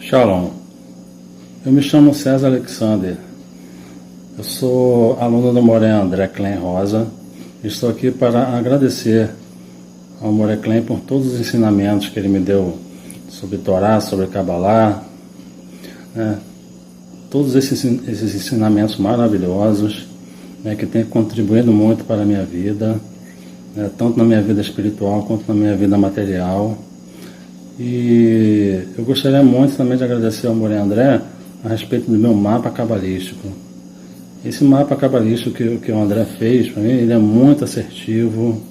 Shalom, eu me chamo César Alexander, eu sou aluno do Moré André Klein Rosa. Estou aqui para agradecer ao Moré Klein por todos os ensinamentos que ele me deu sobre Torá, sobre Kabbalah, né? Todos esses ensinamentos maravilhosos, né, que têm contribuído muito para a minha vida, né, tanto na minha vida espiritual quanto na minha vida material. E eu gostaria muito também de agradecer ao Moré André a respeito do meu mapa cabalístico. Esse mapa cabalístico que o André fez para mim, ele é muito assertivo,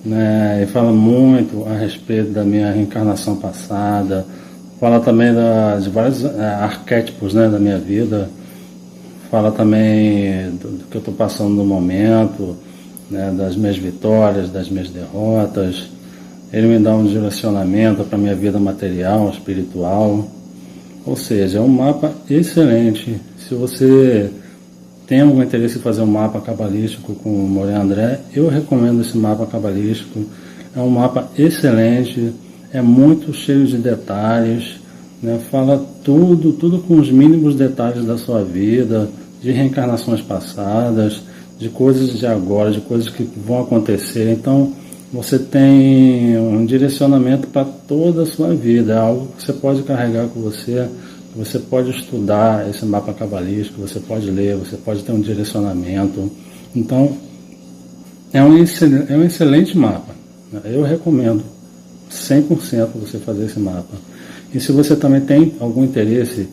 né? Ele fala muito a respeito da minha reencarnação passada, fala também de vários arquétipos, né, da minha vida, fala também do que eu estou passando no momento, né, das minhas vitórias, das minhas derrotas. Ele me dá um direcionamento para a minha vida material, espiritual. Ou seja, é um mapa excelente. Se você tem algum interesse em fazer um mapa cabalístico com o Moré André, eu recomendo esse mapa cabalístico. É um mapa excelente, é muito cheio de detalhes, né? Fala tudo com os mínimos detalhes da sua vida, de reencarnações passadas, de coisas de agora, de coisas que vão acontecer. Então, você tem um direcionamento para toda a sua vida, é algo que você pode carregar com você, você pode estudar esse mapa cabalístico, você pode ler, você pode ter um direcionamento. Então, é um excelente mapa. Eu recomendo 100% você fazer esse mapa. E se você também tem algum interesse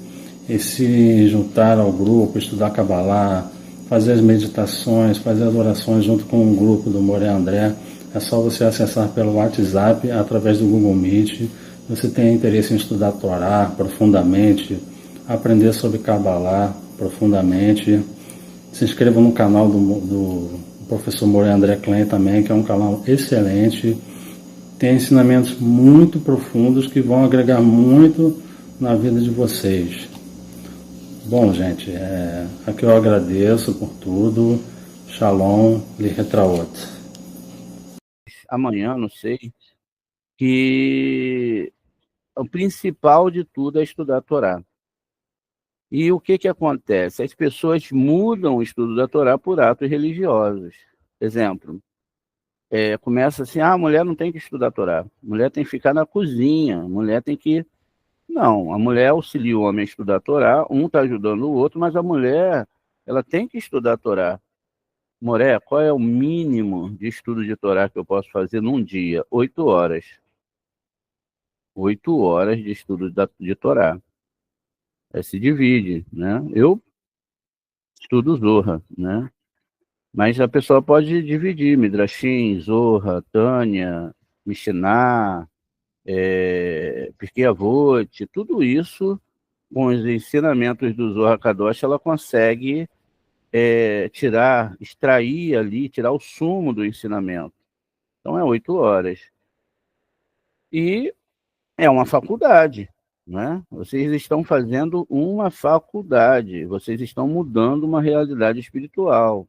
em se juntar ao grupo, estudar Kabbalah, fazer as meditações, fazer as orações junto com o grupo do Moré André, é só você acessar pelo WhatsApp, através do Google Meet. Você tem interesse em estudar Torá profundamente, aprender sobre Kabbalah profundamente, se inscreva no canal do professor Moré André Klein também, que é um canal excelente. Tem ensinamentos muito profundos que vão agregar muito na vida de vocês. Bom, gente, aqui eu agradeço por tudo. Shalom, Lihetraot. Amanhã, não sei, que o principal de tudo é estudar a Torá. E o que acontece? As pessoas mudam o estudo da Torá por atos religiosos. Exemplo, começa assim, a mulher não tem que estudar a Torá, a mulher tem que ficar na cozinha, a mulher tem que... Não, a mulher auxilia o homem a estudar a Torá, um está ajudando o outro, mas a mulher, ela tem que estudar a Torá. Moré, qual é o mínimo de estudo de Torá que eu posso fazer num dia? 8 horas. 8 horas de estudo de Torá. Se divide, né? Eu estudo Zohar, né? Mas a pessoa pode dividir Midrashim, Zohar, Tânia, Mishnah, Pirkei Avot, tudo isso, com os ensinamentos do Zohar Kadosh, ela consegue extrair ali, tirar o sumo do ensinamento. Então, é 8 horas. E é uma faculdade, né? Vocês estão fazendo uma faculdade, vocês estão mudando uma realidade espiritual.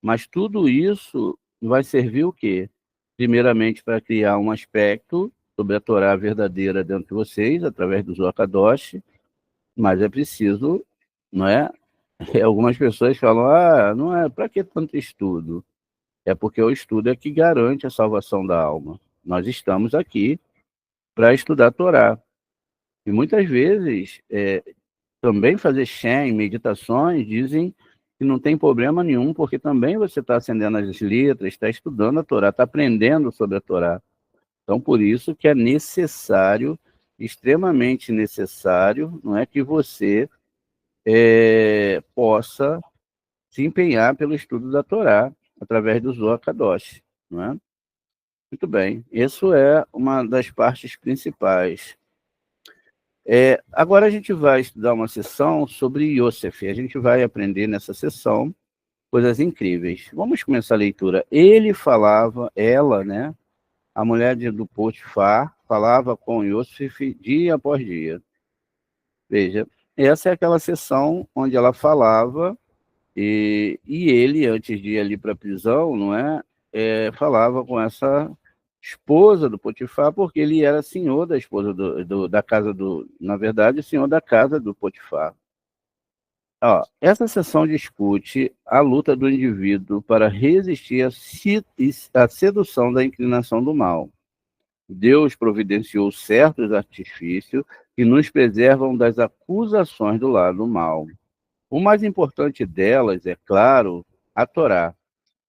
Mas tudo isso vai servir o quê? Primeiramente, para criar um aspecto sobre a Torá verdadeira dentro de vocês, através do Zohar Kadosh, mas é preciso, não é? Algumas pessoas falam, não é, para que tanto estudo? É porque o estudo é que garante a salvação da alma. Nós estamos aqui para estudar a Torá. E muitas vezes, também fazer Shem, meditações, dizem E não tem problema nenhum, porque também você está acendendo as letras, está estudando a Torá, está aprendendo sobre a Torá. Então, por isso que é necessário, extremamente necessário, não é, que você possa se empenhar pelo estudo da Torá através do Zohar Kadosh, não é? Muito bem, isso é uma das partes principais. Agora a gente vai estudar uma sessão sobre Yosef. A gente vai aprender nessa sessão coisas incríveis. Vamos começar a leitura. Ele falava, ela, né, a mulher do Potifar, falava com Yosef dia após dia. Veja, essa é aquela sessão onde ela falava e ele, antes de ir ali para a prisão, não é, falava com essa esposa do Potifar, porque ele era senhor da esposa da casa na verdade, senhor da casa do Potifar. Ó, essa sessão discute a luta do indivíduo para resistir à sedução da inclinação do mal. Deus providenciou certos artifícios que nos preservam das acusações do lado mal. O mais importante delas é, claro, a Torá.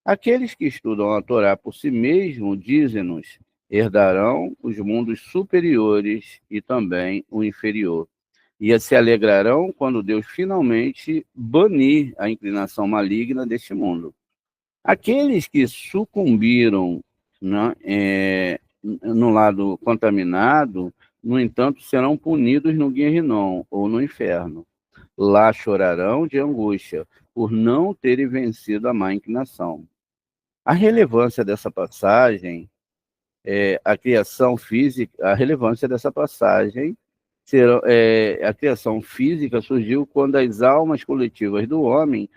Aqueles que estudam a Torá por si mesmos, dizem-nos, herdarão os mundos superiores e também o inferior. E se alegrarão quando Deus finalmente banir a inclinação maligna deste mundo. Aqueles que sucumbiram, né, no lado contaminado, no entanto, serão punidos no Guerrinom, ou no inferno. Lá chorarão de angústia, por não terem vencido a má inclinação. A relevância dessa passagem, a criação física, a relevância dessa passagem, a criação física surgiu quando as almas coletivas do homem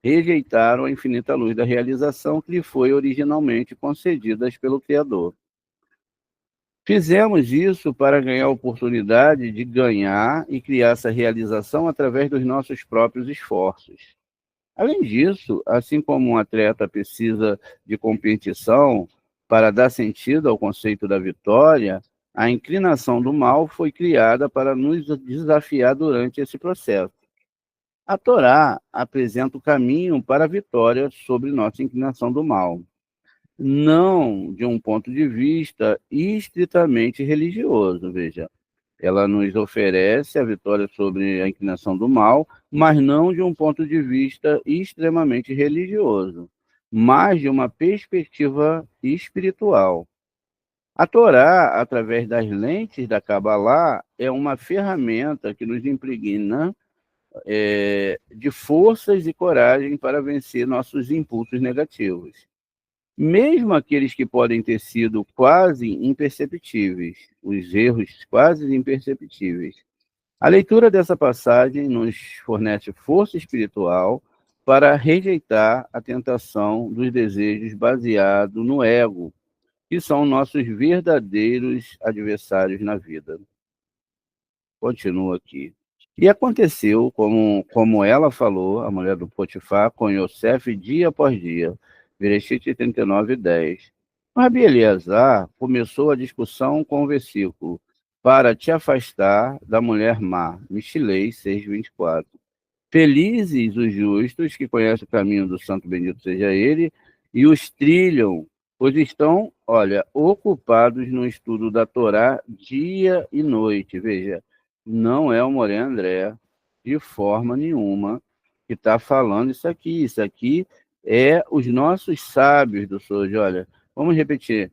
rejeitaram a infinita luz da realização que lhe foi originalmente concedida pelo Criador. Fizemos isso para ganhar a oportunidade de ganhar e criar essa realização através dos nossos próprios esforços. Além disso, assim como um atleta precisa de competição para dar sentido ao conceito da vitória, a inclinação do mal foi criada para nos desafiar durante esse processo. A Torá apresenta o caminho para a vitória sobre nossa inclinação do mal, não de um ponto de vista estritamente religioso, veja. Ela nos oferece a vitória sobre a inclinação do mal, mas não de um ponto de vista extremamente religioso, mas de uma perspectiva espiritual. A Torá, através das lentes da Kabbalah, é uma ferramenta que nos impregna de forças e coragem para vencer nossos impulsos negativos, mesmo aqueles que podem ter sido quase imperceptíveis, os erros quase imperceptíveis. A leitura dessa passagem nos fornece força espiritual para rejeitar a tentação dos desejos baseados no ego, que são nossos verdadeiros adversários na vida. Continua aqui. E aconteceu, como ela falou, a mulher do Potifar, com Yosef dia após dia. Bereshit 39, 10. Rabi Eleazar começou a discussão com o versículo para te afastar da mulher má. Mishilei 6, 24. Felizes os justos que conhecem o caminho do santo bendito seja ele e os trilham, pois estão, olha, ocupados no estudo da Torá dia e noite. Veja, não é o Moré André, de forma nenhuma, que está falando isso aqui. Isso aqui é os nossos sábios do Soji. Olha, vamos repetir.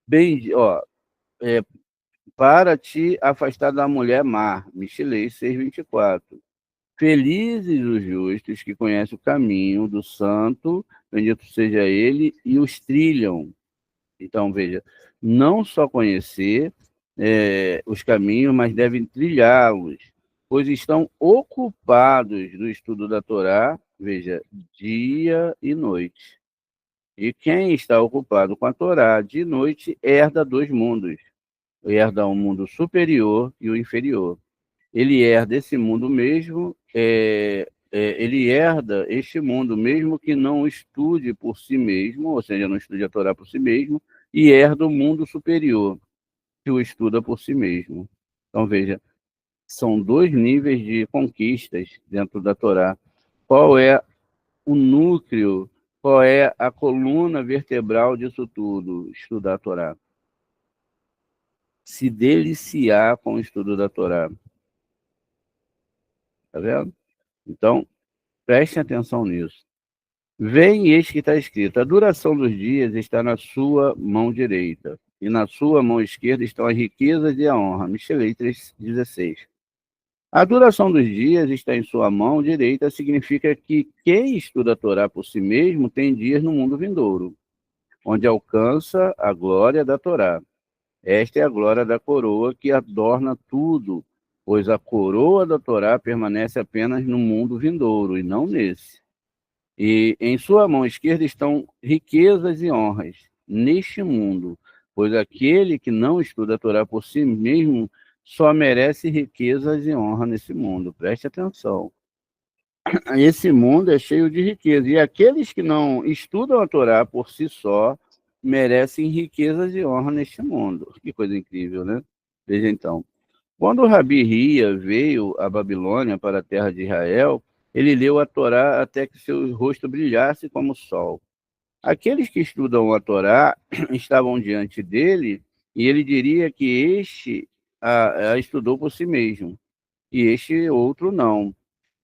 Bem, ó, para te afastar da mulher má. Michelei 6:24. Felizes os justos que conhecem o caminho do santo, bendito seja ele, e os trilham. Então, veja, não só conhecer os caminhos, mas devem trilhá-los, pois estão ocupados do estudo da Torá, veja, dia e noite. E quem está ocupado com a Torá de noite herda dois mundos, herda um mundo superior e o inferior. Ele herda esse mundo mesmo, ele herda este mundo mesmo que não estude por si mesmo, ou seja, não estude a Torá por si mesmo, e herda o mundo superior, que o estuda por si mesmo. Então, veja, são dois níveis de conquistas dentro da Torá. Qual é o núcleo, qual é a coluna vertebral disso tudo? Estudar a Torá. Se deliciar com o estudo da Torá. Tá vendo? Então, prestem atenção nisso. Vem, eis que está escrito: a duração dos dias está na sua mão direita, e na sua mão esquerda estão as riquezas e a honra. Michelei 3,16. A duração dos dias está em sua mão direita significa que quem estuda a Torá por si mesmo tem dias no mundo vindouro, onde alcança a glória da Torá. Esta é a glória da coroa que adorna tudo, pois a coroa da Torá permanece apenas no mundo vindouro e não nesse. E em sua mão esquerda estão riquezas e honras neste mundo, pois aquele que não estuda a Torá por si mesmo só merece riquezas e honra nesse mundo. Preste atenção. Esse mundo é cheio de riqueza, e aqueles que não estudam a Torá por si só merecem riquezas e honra neste mundo. Que coisa incrível, né? Veja então. Quando o Rabi Hia veio à Babilônia, para a terra de Israel, ele leu a Torá até que seu rosto brilhasse como o sol. Aqueles que estudam a Torá estavam diante dele, e ele diria que este a estudou por si mesmo, e este outro não.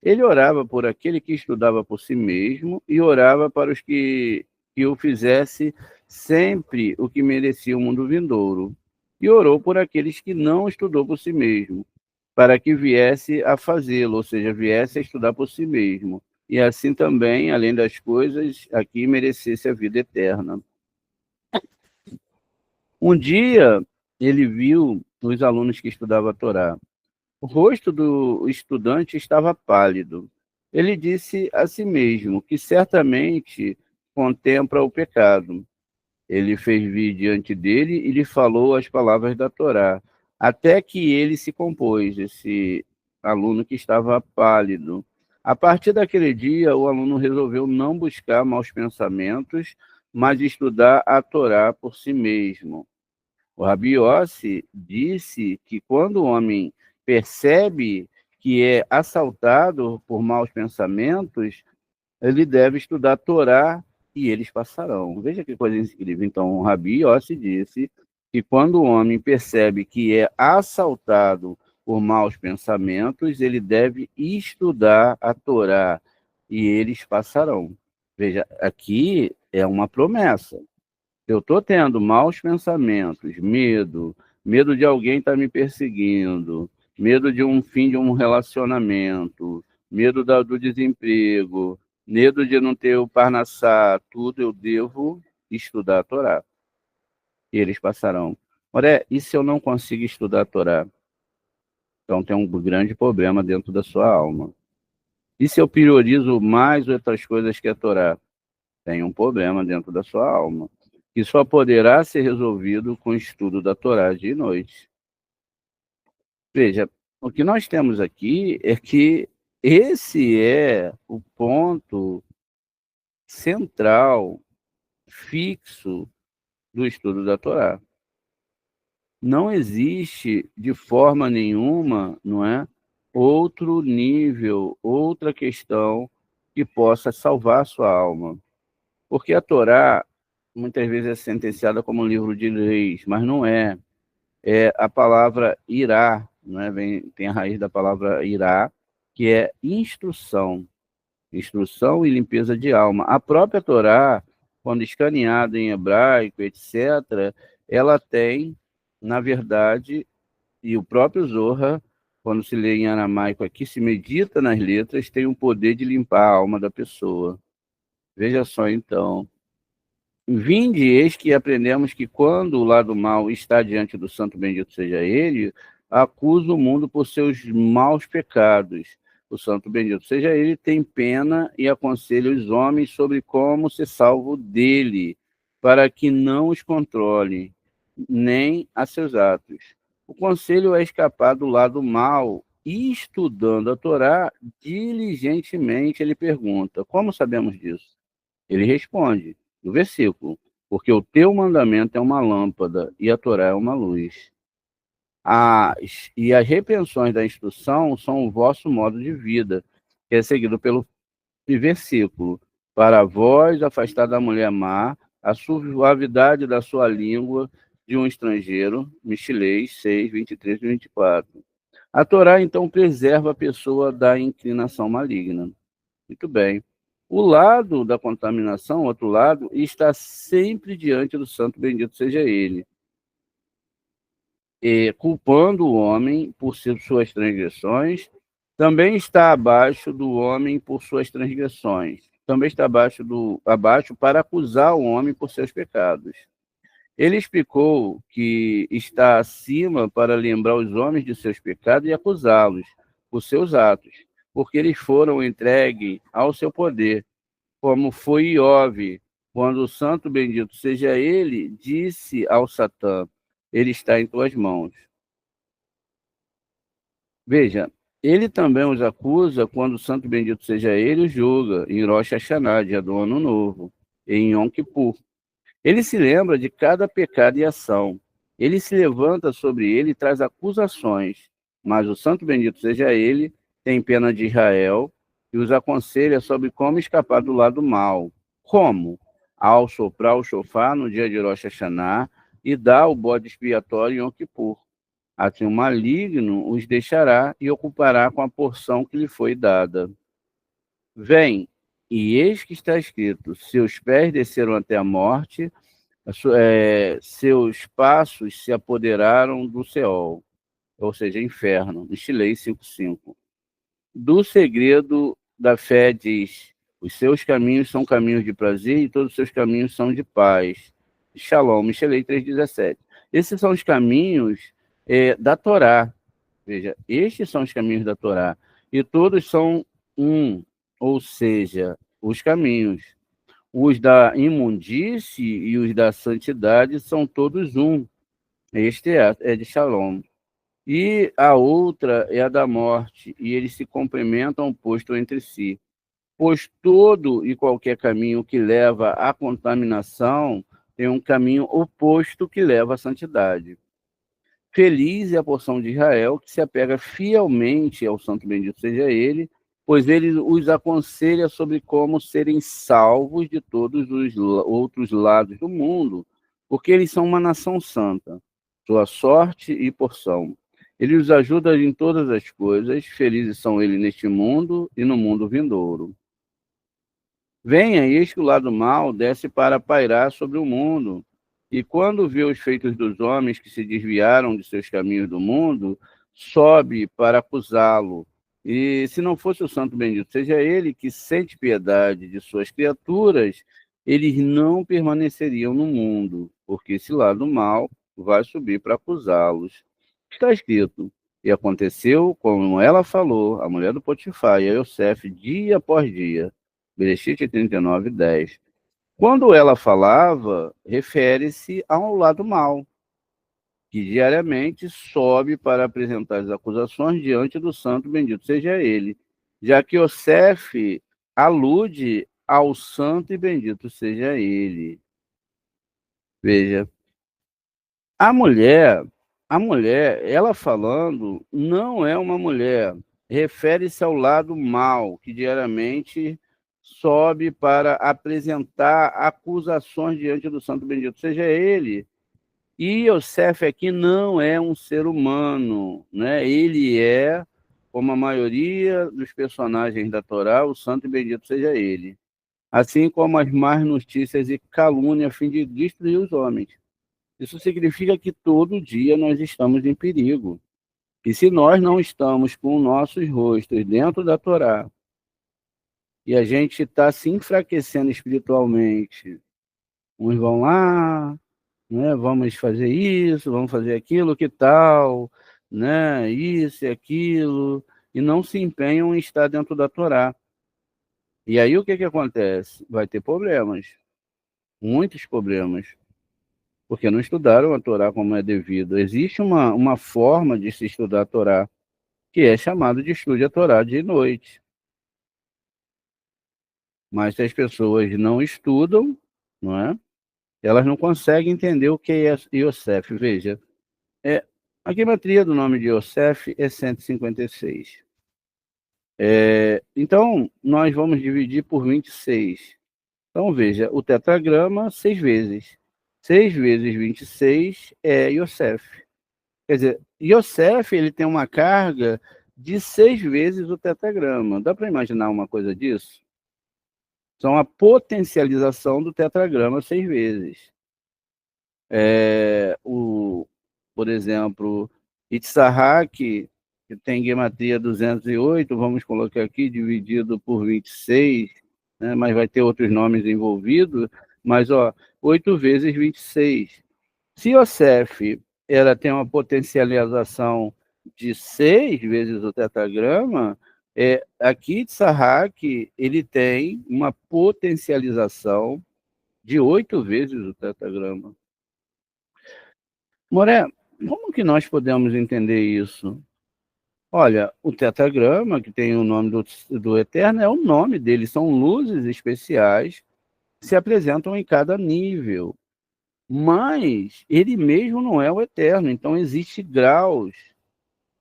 Ele orava por aquele que estudava por si mesmo e orava para os que o fizesse sempre o que merecia o mundo vindouro. E orou por aqueles que não estudou por si mesmo, para que viesse a fazê-lo, ou seja, viesse a estudar por si mesmo. E assim também, além das coisas, aqui merecesse a vida eterna. Um dia, ele viu os alunos que estudavam a Torá. O rosto do estudante estava pálido. Ele disse a si mesmo que certamente contempla o pecado. Ele fez vir diante dele e lhe falou as palavras da Torá, até que ele se compôs, esse aluno que estava pálido. A partir daquele dia, o aluno resolveu não buscar maus pensamentos, mas estudar a Torá por si mesmo. O Rabi Yossi disse que quando o homem percebe que é assaltado por maus pensamentos, ele deve estudar a Torá e eles passarão. Veja que coisa incrível. Então, o Rabi Yossi disse que quando o homem percebe que é assaltado por maus pensamentos, ele deve estudar a Torá e eles passarão. Veja, aqui é uma promessa. Eu estou tendo maus pensamentos, medo de alguém estar me perseguindo, medo de um fim de um relacionamento, medo do desemprego, medo de não ter o Parnassá, tudo eu devo estudar a Torá. E eles passarão. Ora, e se eu não consigo estudar a Torá? Então tem um grande problema dentro da sua alma. E se eu priorizo mais outras coisas que a Torá? Tem um problema dentro da sua alma, que só poderá ser resolvido com o estudo da Torá de noite. Veja, o que nós temos aqui é que esse é o ponto central, fixo, do estudo da Torá. Não existe, de forma nenhuma, não é, outro nível, outra questão que possa salvar a sua alma. Porque a Torá, muitas vezes, é sentenciada como um livro de leis, mas não é. É a palavra irá, não é? Tem a raiz da palavra irá, que é instrução. Instrução e limpeza de alma. A própria Torá, quando escaneada em hebraico, etc., ela tem, na verdade, e o próprio Zohar, quando se lê em aramaico aqui, se medita nas letras, tem o poder de limpar a alma da pessoa. Veja só, então. Vinde, eis que aprendemos que quando o lado mal está diante do santo bendito seja ele, acusa o mundo por seus maus pecados. O santo bendito seja ele, tem pena e aconselha os homens sobre como ser salvo dele, para que não os controle, nem a seus atos. O conselho é escapar do lado mal, e estudando a Torá, diligentemente ele pergunta: como sabemos disso? Ele responde, no versículo: porque o teu mandamento é uma lâmpada e a Torá é uma luz. E as repreensões da instrução são o vosso modo de vida, que é seguido pelo versículo. Para vós, afastar da mulher má, a suavidade da sua língua de um estrangeiro. Michilei 6, 23 e 24. A Torá, então, preserva a pessoa da inclinação maligna. Muito bem. O lado da contaminação, outro lado, está sempre diante do santo, bendito seja ele, e culpando o homem por suas transgressões, também está abaixo do homem por suas transgressões, também está abaixo para acusar o homem por seus pecados. Ele explicou que está acima para lembrar os homens de seus pecados e acusá-los por seus atos, porque eles foram entregues ao seu poder, como foi Iove, quando o santo bendito seja ele, disse ao Satã, ele está em tuas mãos. Veja, ele também os acusa quando o santo bendito seja ele, os julga, em Rosh Hashanah, dia do Ano Novo, e em Yom Kippur. Ele se lembra de cada pecado e ação. Ele se levanta sobre ele e traz acusações. Mas o santo bendito seja ele, tem pena de Israel e os aconselha sobre como escapar do lado mal. Como? Ao soprar o shofar no dia de Rosh Hashanah e dar o bode expiatório em Yom Kippur. Assim o maligno os deixará e ocupará com a porção que lhe foi dada. Vem, e eis que está escrito, seus pés desceram até a morte, seus passos se apoderaram do Seol, ou seja, inferno, Mishlei 5:5. Do segredo da fé diz, os seus caminhos são caminhos de prazer e todos os seus caminhos são de paz. Shalom, Mishlei 3:17. Esses são os caminhos da Torá. Veja, estes são os caminhos da Torá. E todos são um, ou seja, os caminhos. Os da imundície e os da santidade são todos um. Este é de Shalom. E a outra é a da morte, e eles se complementam oposto entre si. Pois todo e qualquer caminho que leva à contaminação tem um caminho oposto que leva à santidade. Feliz é a porção de Israel que se apega fielmente ao santo bendito seja ele, pois ele os aconselha sobre como serem salvos de todos os outros lados do mundo, porque eles são uma nação santa, sua sorte e porção. Ele os ajuda em todas as coisas, felizes são eles neste mundo e no mundo vindouro. Venha, eis que o lado mal desce para pairar sobre o mundo, e quando vê os feitos dos homens que se desviaram de seus caminhos do mundo, sobe para acusá-lo. E se não fosse o santo bendito, seja ele que sente piedade de suas criaturas, eles não permaneceriam no mundo, porque esse lado mal vai subir para acusá-los. Está escrito, e aconteceu como ela falou, a mulher do Potifar e a Yosef, dia após dia. Bereshit 39, 10. Quando ela falava, refere-se ao lado mal, que diariamente sobe para apresentar as acusações diante do santo bendito seja ele, já que Yosef alude ao santo e bendito seja ele. Veja, a mulher, ela falando, não é uma mulher, refere-se ao lado mal, que diariamente sobe para apresentar acusações diante do santo bendito seja ele. E Yosef aqui não é um ser humano, né? Ele é, como a maioria dos personagens da Torá, o santo e bendito seja ele. Assim como as más notícias e calúnia a fim de destruir os homens. Isso significa que todo dia nós estamos em perigo. E se nós não estamos com nossos rostos dentro da Torá, e a gente está se enfraquecendo espiritualmente, uns vão lá, né, vamos fazer isso, vamos fazer aquilo, que tal, né, isso e aquilo, e não se empenham em estar dentro da Torá. E aí o que que acontece? Vai ter problemas, muitos problemas, porque não estudaram a Torá como é devido. Existe uma forma de se estudar a Torá, que é chamado de estude a Torá de noite. Mas se as pessoas não estudam, não é? Elas não conseguem entender o que é Yosef. Veja, a gematria do nome de Yosef é 156. Então, nós vamos dividir por 26. Então, veja, o tetragrama, 6 vezes. 6 vezes 26 é Yosef. Quer dizer, Yosef, ele tem uma carga de 6 vezes o tetragrama. Dá para imaginar uma coisa disso? São a potencialização do tetragrama 6 vezes. Por exemplo, Itzhak, que tem gematria 208, vamos colocar aqui, dividido por 26, né, mas vai ter outros nomes envolvidos, mas 8 vezes 26. Se Yosef tem uma potencialização de 6 vezes o tetragrama, aqui Itzhak, ele tem uma potencialização de 8 vezes o tetragrama. Moré, como que nós podemos entender isso? Olha, o tetragrama, que tem o nome do Eterno, é o nome dele, são luzes especiais que se apresentam em cada nível. Mas ele mesmo não é o Eterno, então existem graus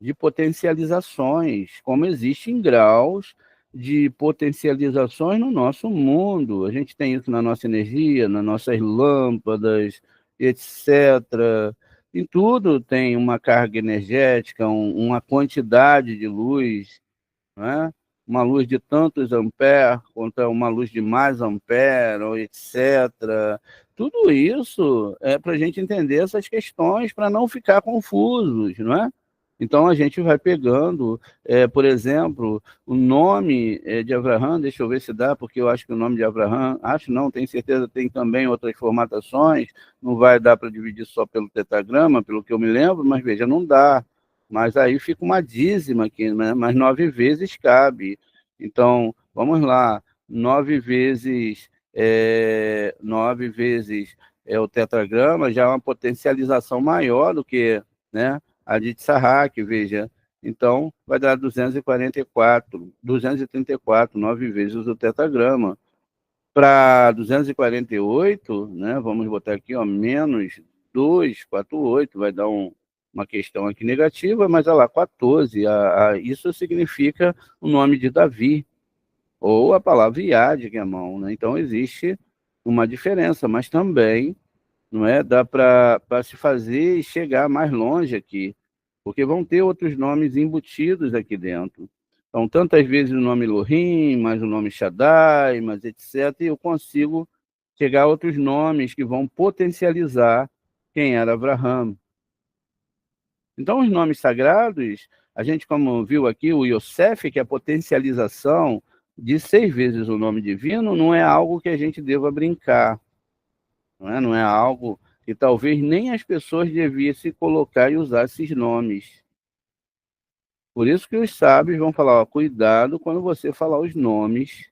de potencializações, como existem graus de potencializações no nosso mundo. A gente tem isso na nossa energia, nas nossas lâmpadas, etc. Em tudo tem uma carga energética, uma quantidade de luz, né? Uma luz de tantos amperes contra uma luz de mais ampere, etc. Tudo isso é para a gente entender essas questões, para não ficar confusos, não é? Então a gente vai pegando, por exemplo, o nome de Abraham, deixa eu ver se dá, porque eu acho que o nome de Abraham, acho não, tenho certeza, tem também outras formatações, não vai dar para dividir só pelo tetragrama, pelo que eu me lembro, mas veja, não dá. Mas aí fica uma dízima aqui, né? Mas 9 vezes cabe. Então, vamos lá, 9 vezes, 9 vezes o tetragrama já é uma potencialização maior do que, né, a de Tzahak, veja. Então, vai dar 244, 234, 9 vezes o tetragrama. Para 248, né, vamos botar aqui, menos 248, vai dar uma questão aqui negativa, mas olha lá, 14, isso significa o nome de Davi, ou a palavra Iad, que é mão, né? Então existe uma diferença, mas também não é, dá para se fazer e chegar mais longe aqui, porque vão ter outros nomes embutidos aqui dentro. Então, tantas vezes o nome Elohim, mais o nome Shaddai, mais etc., e eu consigo chegar a outros nomes que vão potencializar quem era Abraham. Então, os nomes sagrados, a gente, como viu aqui, o Yosef, que é a potencialização de 6 vezes o nome divino, não é algo que a gente deva brincar, não é algo que talvez nem as pessoas devessem colocar e usar esses nomes. Por isso que os sábios vão falar, cuidado quando você falar os nomes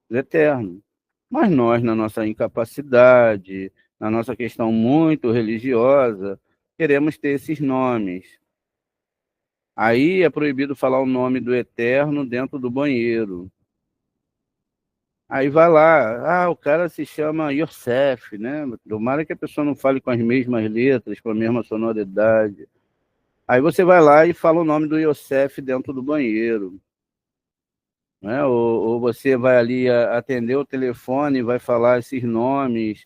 do Eterno. Mas nós, na nossa incapacidade, na nossa questão muito religiosa, queremos ter esses nomes. Aí é proibido falar o nome do Eterno dentro do banheiro. Aí vai lá, o cara se chama Yosef, né? Tomara que a pessoa não fale com as mesmas letras, com a mesma sonoridade. Aí você vai lá e fala o nome do Yosef dentro do banheiro, né? Ou você vai ali atender o telefone e vai falar esses nomes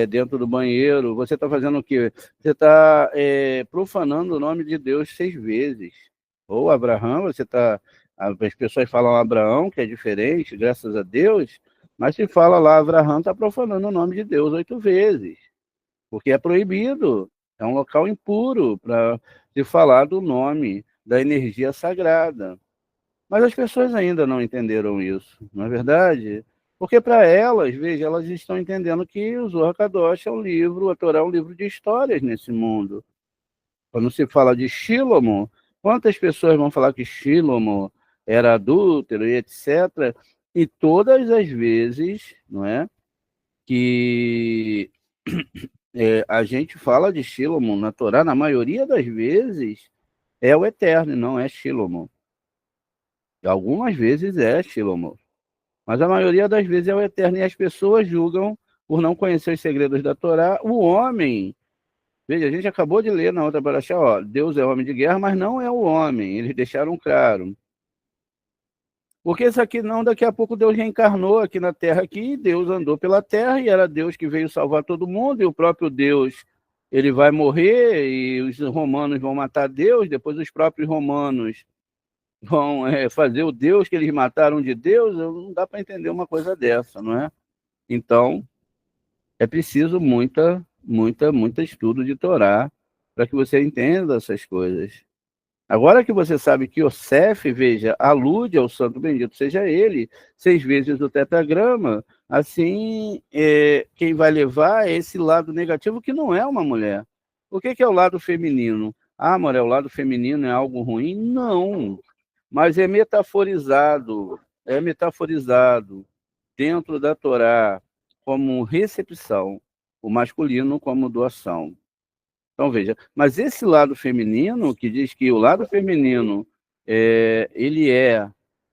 dentro do banheiro. Você está fazendo o quê? Você está profanando o nome de Deus 6 vezes. Ou Abraão, as pessoas falam Abraão, que é diferente, graças a Deus, mas se fala lá Abraão, está profanando o nome de Deus 8 vezes, porque é proibido, é um local impuro para se falar do nome da energia sagrada. Mas as pessoas ainda não entenderam isso, não é verdade? Porque para elas, veja, elas estão entendendo que o Zohar Kadosh é um livro, a Torá é um livro de histórias nesse mundo. Quando se fala de Shílomo, quantas pessoas vão falar que Shílomo era adúltero e etc. E todas as vezes, não é, que a gente fala de Shílomo na Torá, na maioria das vezes, é o Eterno, não é Shílomo. Algumas vezes é Shílomo, mas a maioria das vezes é o Eterno, e as pessoas julgam, por não conhecer os segredos da Torá, o homem. Veja, a gente acabou de ler na outra paraxá, Deus é homem de guerra, mas não é o homem, eles deixaram claro. Porque isso aqui não, daqui a pouco Deus reencarnou aqui na Terra, aqui, Deus andou pela Terra e era Deus que veio salvar todo mundo, e o próprio Deus, ele vai morrer e os romanos vão matar Deus, depois os próprios romanos vão fazer o Deus que eles mataram de Deus. Não dá para entender uma coisa dessa, não é? Então, é preciso muita estudo de Torá para que você entenda essas coisas. Agora que você sabe que Yosef, veja, alude ao santo bendito seja ele, 6 vezes o tetragrama, assim, quem vai levar é esse lado negativo que não é uma mulher. O que é o lado feminino? Ah, Morel, o lado feminino é algo ruim? Não, mas é metaforizado dentro da Torá como recepção, o masculino como doação. Então, veja, mas esse lado feminino, que diz que o lado feminino ele é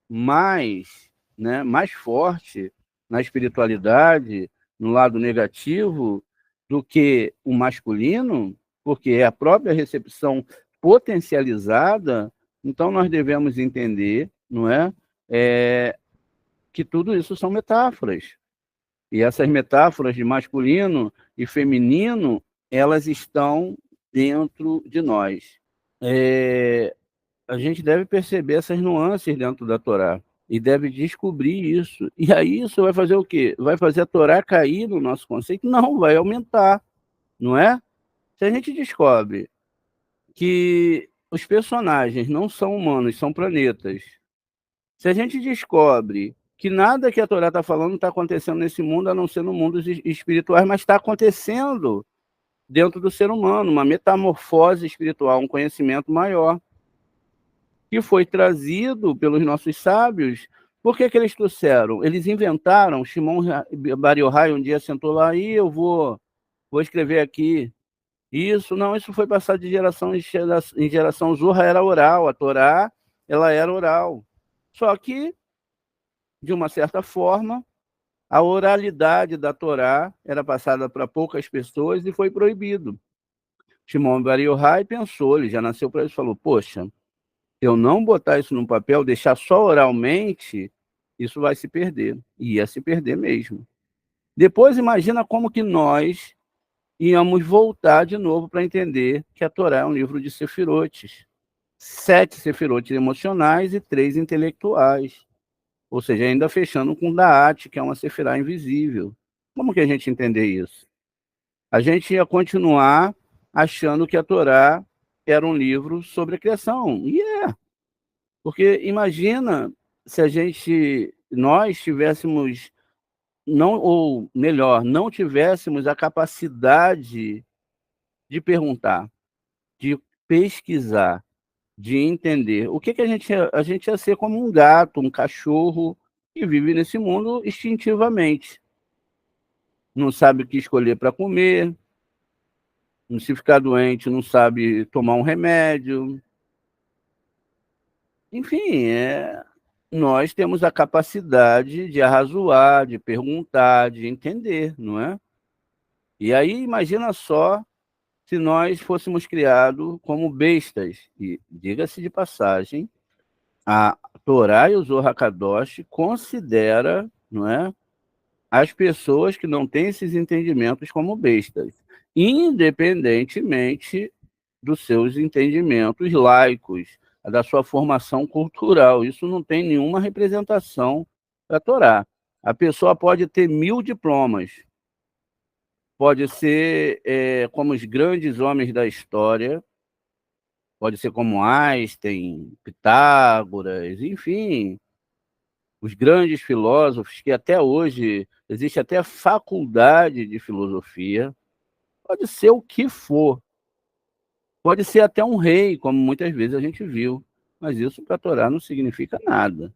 mais, né, mais forte na espiritualidade, no lado negativo, do que o masculino, porque é a própria recepção potencializada, então nós devemos entender, não é, que tudo isso são metáforas. E essas metáforas de masculino e feminino, elas estão dentro de nós. A gente deve perceber essas nuances dentro da Torá e deve descobrir isso. E aí isso vai fazer o quê? Vai fazer a Torá cair no nosso conceito? Não, vai aumentar, não é? Se a gente descobre que os personagens não são humanos, são planetas, se a gente descobre que nada que a Torá está falando está acontecendo nesse mundo, a não ser no mundo espiritual, mas está acontecendo dentro do ser humano, uma metamorfose espiritual, um conhecimento maior, que foi trazido pelos nossos sábios. Por que eles trouxeram? Eles inventaram. Shimon Bar Yochai um dia sentou lá, e eu vou escrever aqui. Isso foi passado de geração em geração. Zorra era oral, a Torá ela era oral. Só que, de uma certa forma, a oralidade da Torá era passada para poucas pessoas e foi proibido. Shimon Bar Yochai pensou, ele já nasceu para isso, falou, poxa, se eu não botar isso num papel, deixar só oralmente, isso vai se perder. E ia se perder mesmo. Depois, imagina como que nós íamos voltar de novo para entender que a Torá é um livro de sefirotes. 7 sefirotes emocionais e 3 intelectuais. Ou seja, ainda fechando com Da'at, que é uma sefirá invisível. Como que a gente entender isso? A gente ia continuar achando que a Torá era um livro sobre a criação. E porque imagina se nós tivéssemos, não, ou melhor, não tivéssemos a capacidade de perguntar, de pesquisar, de entender. O que a gente ia ser como um gato, um cachorro que vive nesse mundo instintivamente. Não sabe o que escolher para comer, se ficar doente, não sabe tomar um remédio. Enfim, nós temos a capacidade de arrazoar, de perguntar, de entender, não é? E aí, imagina só se nós fôssemos criados como bestas. E, diga-se de passagem, a Torá e o Zohar Kadosh considera, não é, as pessoas que não têm esses entendimentos como bestas, independentemente dos seus entendimentos laicos, da sua formação cultural. Isso não tem nenhuma representação da Torá. A pessoa pode ter 1000 diplomas, pode ser como os grandes homens da história, pode ser como Einstein, Pitágoras, enfim, os grandes filósofos que até hoje existe até faculdade de filosofia, pode ser o que for. Pode ser até um rei, como muitas vezes a gente viu, mas isso para a Torá não significa nada.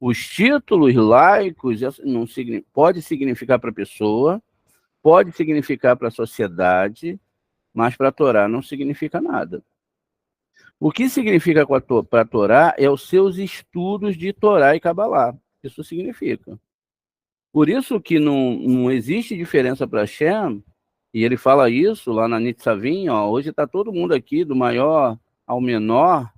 Os títulos laicos não pode significar para a pessoa, pode significar para a sociedade, mas para a Torá não significa nada. O que significa para a Torá é os seus estudos de Torá e Cabalá. Isso significa. Por isso que não existe diferença para Hashem, e ele fala isso lá na Nitzavim, hoje está todo mundo aqui, do maior ao menor,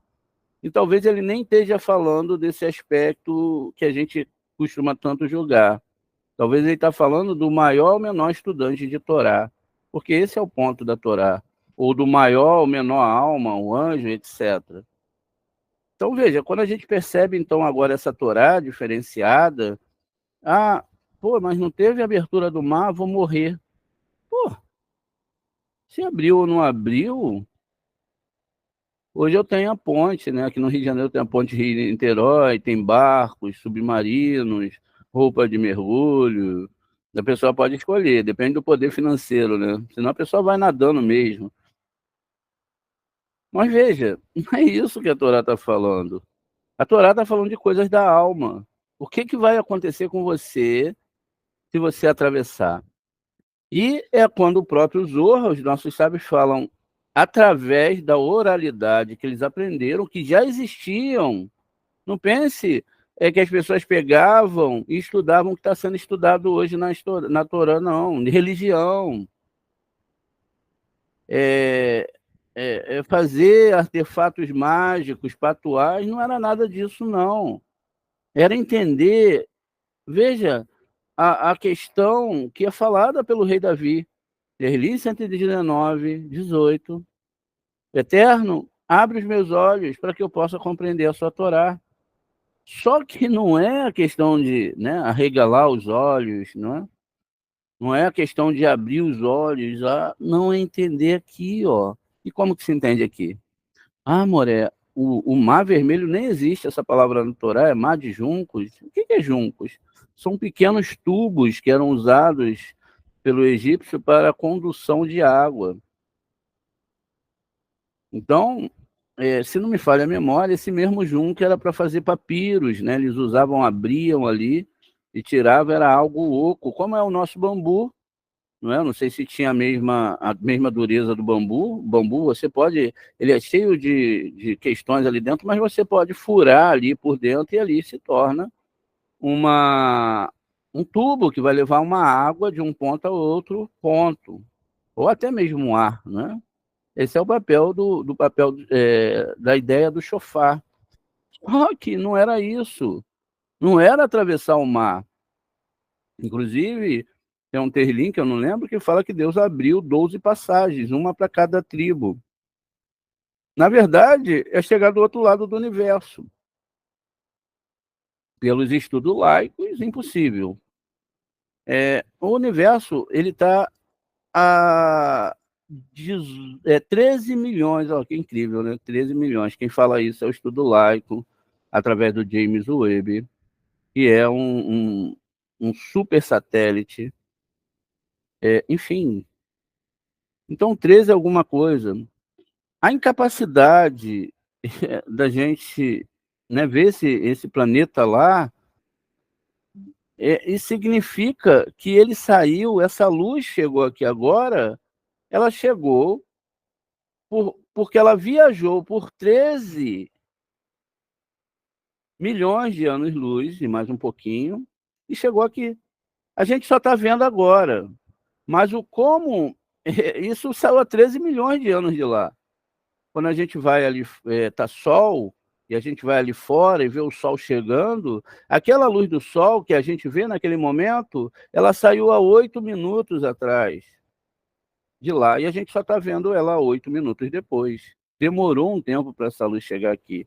E talvez ele nem esteja falando desse aspecto que a gente costuma tanto julgar. Talvez ele está falando do maior ou menor estudante de Torá, porque esse é o ponto da Torá, ou do maior ou menor alma, o anjo, etc. Então, veja, quando a gente percebe, então, agora essa Torá diferenciada, pô, mas não teve abertura do mar, vou morrer. Pô, se abriu ou não abriu, hoje eu tenho a ponte, né? Aqui no Rio de Janeiro tem a ponte Rio-Niterói, tem barcos, submarinos, roupa de mergulho. A pessoa pode escolher, depende do poder financeiro, né? Senão a pessoa vai nadando mesmo. Mas veja, não é isso que a Torá está falando. A Torá está falando de coisas da alma. O que, que vai acontecer com você se você atravessar? E é quando o próprio Zohar, os nossos sábios falam, através da oralidade que eles aprenderam, que já existiam. Não pense que as pessoas pegavam e estudavam o que está sendo estudado hoje na Torá, não, de religião. Fazer artefatos mágicos, patuais, não era nada disso, não. Era entender, veja, a questão que é falada pelo rei Davi, Erli 119, 18. Eterno, abre os meus olhos para que eu possa compreender a sua Torá. Só que não é a questão de, né, arregalar os olhos, não é? Não é a questão de abrir os olhos, não é entender aqui, ó. E como que se entende aqui? Moré, o mar vermelho nem existe, essa palavra no Torá, é mar de juncos. O que é juncos? São pequenos tubos que eram usados pelo egípcio para a condução de água. Então, se não me falha a memória, esse mesmo junco era para fazer papiros, né? Eles usavam, abriam ali e tiravam, era algo oco, como é o nosso bambu, não é? Não sei se tinha a mesma dureza do bambu. O bambu, você pode, ele é cheio de questões ali dentro, mas você pode furar ali por dentro e ali se torna um tubo que vai levar uma água de um ponto a outro ponto, ou até mesmo um ar, né? Esse é o papel do papel da ideia do shofar. Só que não era isso. Não era atravessar o mar. Inclusive, tem um terlim que eu não lembro que fala que Deus abriu 12 passagens, uma para cada tribo. Na verdade, é chegar do outro lado do universo. Pelos estudos laicos, impossível. O universo ele está a 13 milhões, ó, que incrível, né? 13 milhões. Quem fala isso é o estudo laico, através do James Webb, que é um super satélite. Enfim, então 13 é alguma coisa. A incapacidade da gente, né, ver esse planeta lá, isso significa que ele saiu, essa luz chegou aqui agora, ela chegou porque ela viajou por 13 milhões de anos-luz, e mais um pouquinho, e chegou aqui. A gente só está vendo agora, mas o como, isso saiu a 13 milhões de anos de lá. Quando a gente vai ali, tá sol, e a gente vai ali fora e vê o sol chegando, aquela luz do sol que a gente vê naquele momento, ela saiu há 8 minutos atrás de lá, e a gente só está vendo ela 8 minutos depois. Demorou um tempo para essa luz chegar aqui.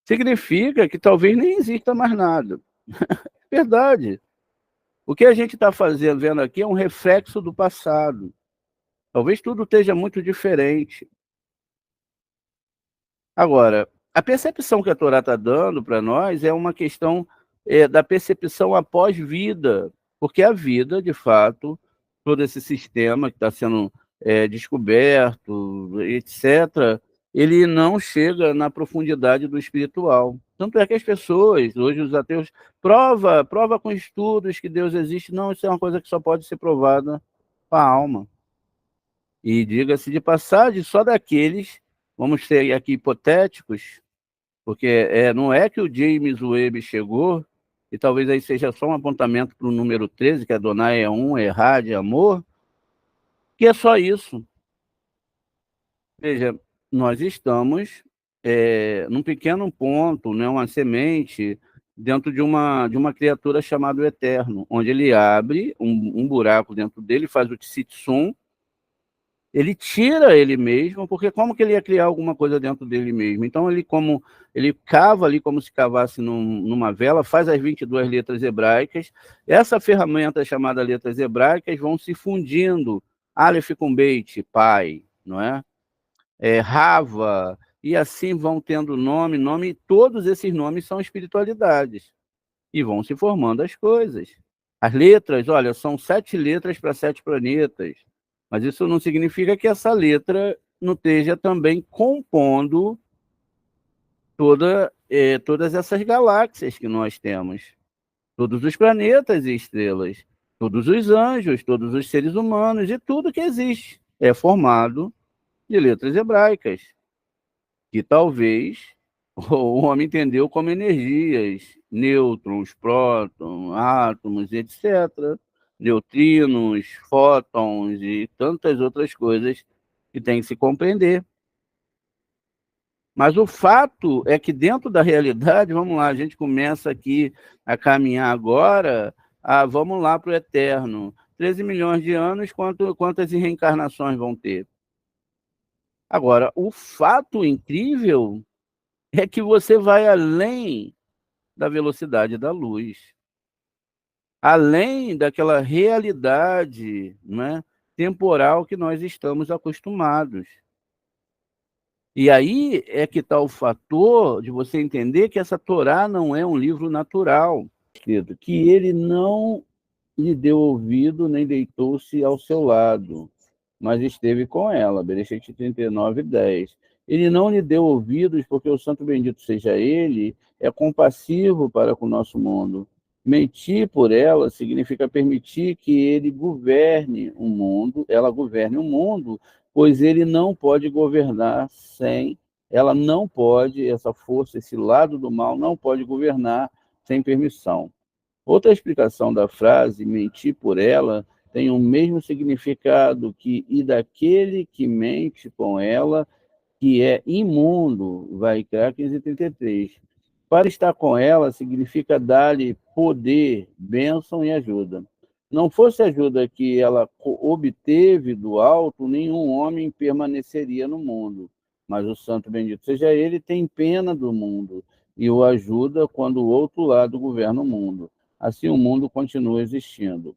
Significa que talvez nem exista mais nada. Verdade. O que a gente está fazendo, vendo aqui, é um reflexo do passado. Talvez tudo esteja muito diferente. Agora, a percepção que a Torá está dando para nós é uma questão da percepção após vida, porque a vida, de fato, todo esse sistema que está sendo descoberto, etc., ele não chega na profundidade do espiritual. Tanto é que as pessoas, hoje os ateus, prova com estudos que Deus existe. Não, isso é uma coisa que só pode ser provada com a alma. E diga-se de passagem, só daqueles, vamos ser aqui hipotéticos, porque não é que o James Webb chegou, e talvez aí seja só um apontamento para o número 13, que Adonai é um, Errad é amor, que é só isso. Veja, nós estamos num pequeno ponto, né, uma semente, dentro de uma criatura chamada o Eterno, onde ele abre um buraco dentro dele, faz o Tsitsum, ele tira ele mesmo, porque como que ele ia criar alguma coisa dentro dele mesmo? Então ele cava ali como se cavasse numa vela, faz as 22 letras hebraicas. Essa ferramenta chamada letras hebraicas vão se fundindo, Aleph com Beit, pai, não é? Rava, e assim vão tendo nome, e todos esses nomes são espiritualidades, e vão se formando as coisas. As letras, olha, são 7 letras para 7 planetas, mas isso não significa que essa letra não esteja também compondo todas essas galáxias que nós temos, todos os planetas e estrelas, todos os anjos, todos os seres humanos e tudo que existe é formado de letras hebraicas, que talvez o homem entendeu como energias, nêutrons, prótons, átomos, etc., neutrinos, fótons e tantas outras coisas que tem que se compreender. Mas o fato é que dentro da realidade, vamos lá, a gente começa aqui a caminhar agora, vamos lá para o eterno. 13 milhões de anos, quantas reencarnações vão ter? Agora, o fato incrível é que você vai além da velocidade da luz, além daquela realidade, né, temporal que nós estamos acostumados. E aí é que está o fator de você entender que essa Torá não é um livro natural, que ele não lhe deu ouvido nem deitou-se ao seu lado, mas esteve com ela. Bereshit 39, 10. Ele não lhe deu ouvidos, porque o santo bendito seja ele, é compassivo para com o nosso mundo. Mentir por ela significa permitir que ele governe o mundo, ela governe o mundo, pois ele não pode governar sem, ela não pode, essa força, esse lado do mal, não pode governar sem permissão. Outra explicação da frase mentir por ela tem o mesmo significado que e daquele que mente com ela, que é imundo, vai criar 1533. Para estar com ela significa dar-lhe poder, bênção e ajuda. Não fosse a ajuda que ela obteve do alto, nenhum homem permaneceria no mundo. Mas o santo bendito seja ele, tem pena do mundo e o ajuda quando o outro lado governa o mundo. Assim o mundo continua existindo.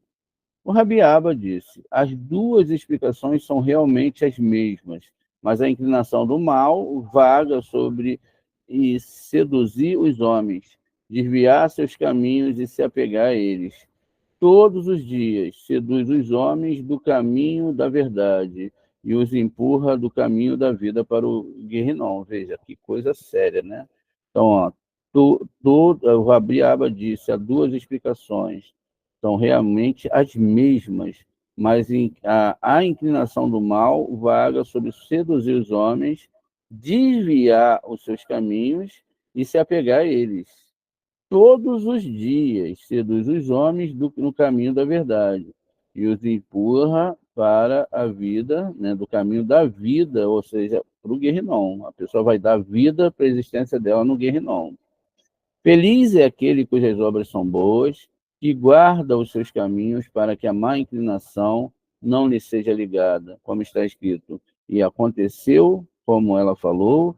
O Rabi Abba disse: as duas explicações são realmente as mesmas, mas a inclinação do mal vaga sobre e seduzir os homens, desviar seus caminhos e se apegar a eles. Todos os dias seduz os homens do caminho da verdade e os empurra do caminho da vida para o Guerrinom. Veja, que coisa séria, né? Então, ó, o Rabi Abba disse, há duas explicações, são realmente as mesmas, mas a inclinação do mal vaga sobre seduzir os homens, desviar os seus caminhos e se apegar a eles. Todos os dias seduz os homens no caminho da verdade e os empurra para a vida, né, do caminho da vida, ou seja, para o Guerrinom. A pessoa vai dar vida para a existência dela no Guerrinom. Feliz é aquele cujas obras são boas, que guarda os seus caminhos para que a má inclinação não lhe seja ligada, como está escrito. E aconteceu, como ela falou,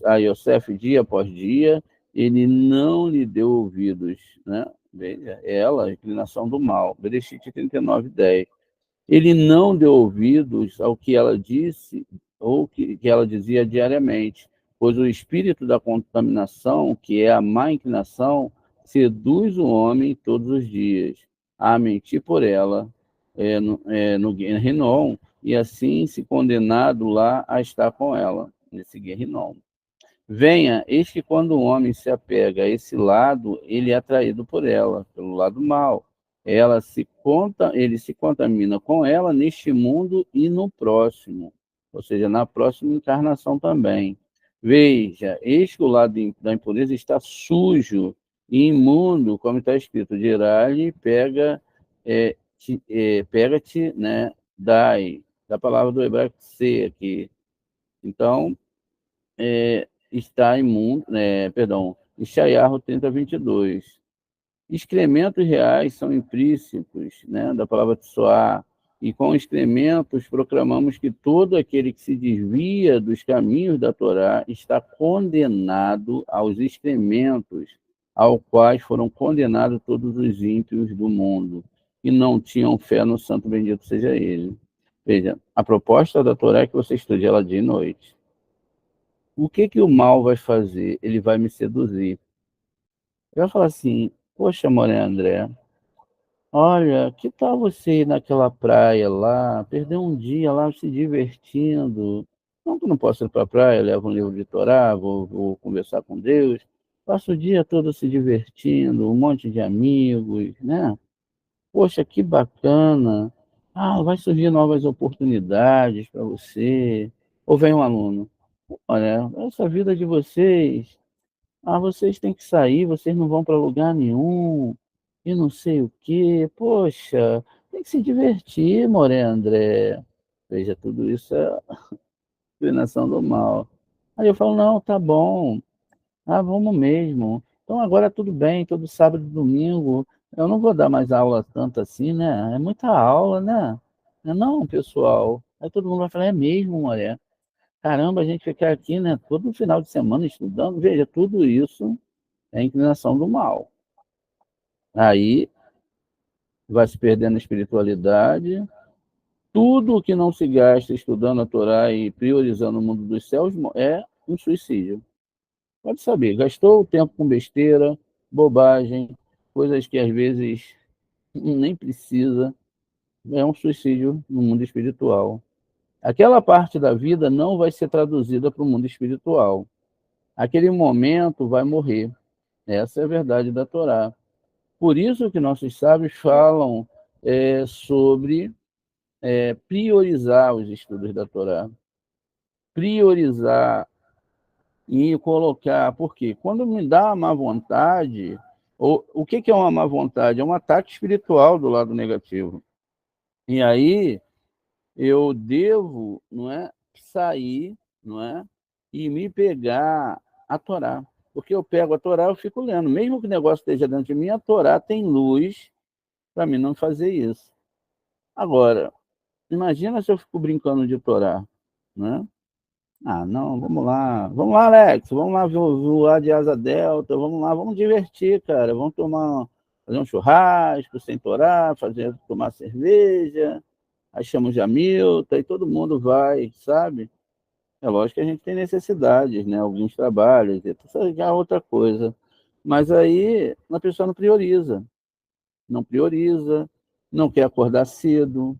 a Yosef dia após dia, ele não lhe deu ouvidos, né? Veja, ela, a inclinação do mal. Bereshit 39, 10. Ele não deu ouvidos ao que ela disse ou que ela dizia diariamente, pois o espírito da contaminação, que é a má inclinação, seduz o homem todos os dias a mentir por ela no Guerrinom, e assim se condenado lá a estar com ela, nesse Guerrinom. Venha, eis que quando o homem se apega a esse lado, ele é atraído por ela, pelo lado mal. Ele se contamina com ela neste mundo e no próximo, ou seja, na próxima encarnação também. Veja, eis que o lado da impureza está sujo e imundo, como está escrito, dirá-lhe, pega-te, né, dai, da palavra do hebraico ser aqui. Então, está imundo, Ishayahu 30:22. Excrementos reais são intrínsecos, né, da palavra tsuá, e com excrementos proclamamos que todo aquele que se desvia dos caminhos da Torá está condenado aos excrementos, ao quais foram condenados todos os ímpios do mundo, que não tinham fé no santo bendito seja ele. Veja, a proposta da Torá é que você estude ela dia e noite. O que o mal vai fazer? Ele vai me seduzir. Ele vai falar assim, poxa, Moré André, olha, que tal você ir naquela praia lá, perder um dia lá se divertindo? Não que não posso ir para a praia, levo um livro de Torá, vou conversar com Deus, passo o dia todo se divertindo, um monte de amigos, né? Poxa, que bacana. Ah, vai surgir novas oportunidades para você. Ou vem um aluno, olha, essa vida de vocês, vocês têm que sair, vocês não vão para lugar nenhum, e não sei o quê. Poxa, tem que se divertir, Moré André. Veja, tudo isso é inclinação do mal. Aí eu falo, não, tá bom, vamos mesmo. Então agora tudo bem, todo sábado e domingo, eu não vou dar mais aula tanto assim, né? É muita aula, né? Não, pessoal. Aí todo mundo vai falar, é mesmo, Moré. Caramba, a gente ficar aqui, né, todo final de semana estudando. Veja, tudo isso é inclinação do mal. Aí vai se perdendo a espiritualidade. Tudo que não se gasta estudando a Torá e priorizando o mundo dos céus é um suicídio. Pode saber, gastou o tempo com besteira, bobagem, coisas que às vezes nem precisa. É um suicídio no mundo espiritual. Aquela parte da vida não vai ser traduzida para o mundo espiritual. Aquele momento vai morrer. Essa é a verdade da Torá. Por isso que nossos sábios falam sobre priorizar os estudos da Torá. Priorizar e colocar... Por quê? Quando me dá uma má vontade... O que é uma má vontade? É um ataque espiritual do lado negativo. E aí eu devo, não é, sair, não é, e me pegar a Torá. Porque eu pego a Torá, eu fico lendo. Mesmo que o negócio esteja dentro de mim, a Torá tem luz para mim não fazer isso. Agora, imagina se eu fico brincando de Torá, né? Não, vamos lá, Alex, vamos lá voar de asa delta, vamos lá, vamos divertir, cara, fazer um churrasco sem Torá, tomar cerveja, aí chamamos de Hamilton, e todo mundo vai, sabe? É lógico que a gente tem necessidades, né? Alguns trabalhos, isso já é outra coisa. Mas aí a pessoa não prioriza, não quer acordar cedo.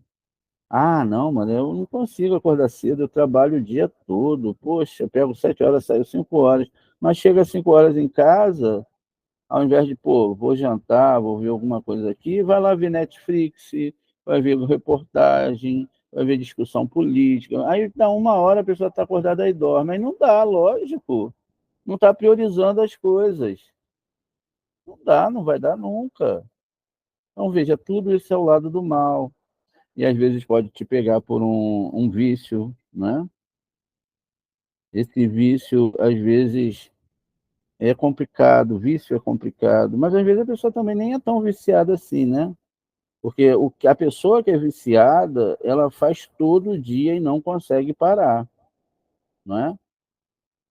Não, mano, eu não consigo acordar cedo, eu trabalho o dia todo. Poxa, eu pego 7 horas, saio 5 horas. Mas chega às 5 horas em casa, ao invés de, pô, vou jantar, vou ver alguma coisa aqui, vai lá ver Netflix, vai ver reportagem, vai ver discussão política. Aí dá 1 hora, a pessoa está acordada e dorme. Aí não dá, lógico. Não está priorizando as coisas. Não dá, não vai dar nunca. Então, veja, tudo isso é o lado do mal. E às vezes pode te pegar por um vício, né? Esse vício, às vezes, é complicado, vício é complicado, mas às vezes a pessoa também nem é tão viciada assim, né? Porque a pessoa que é viciada, ela faz todo dia e não consegue parar, não é?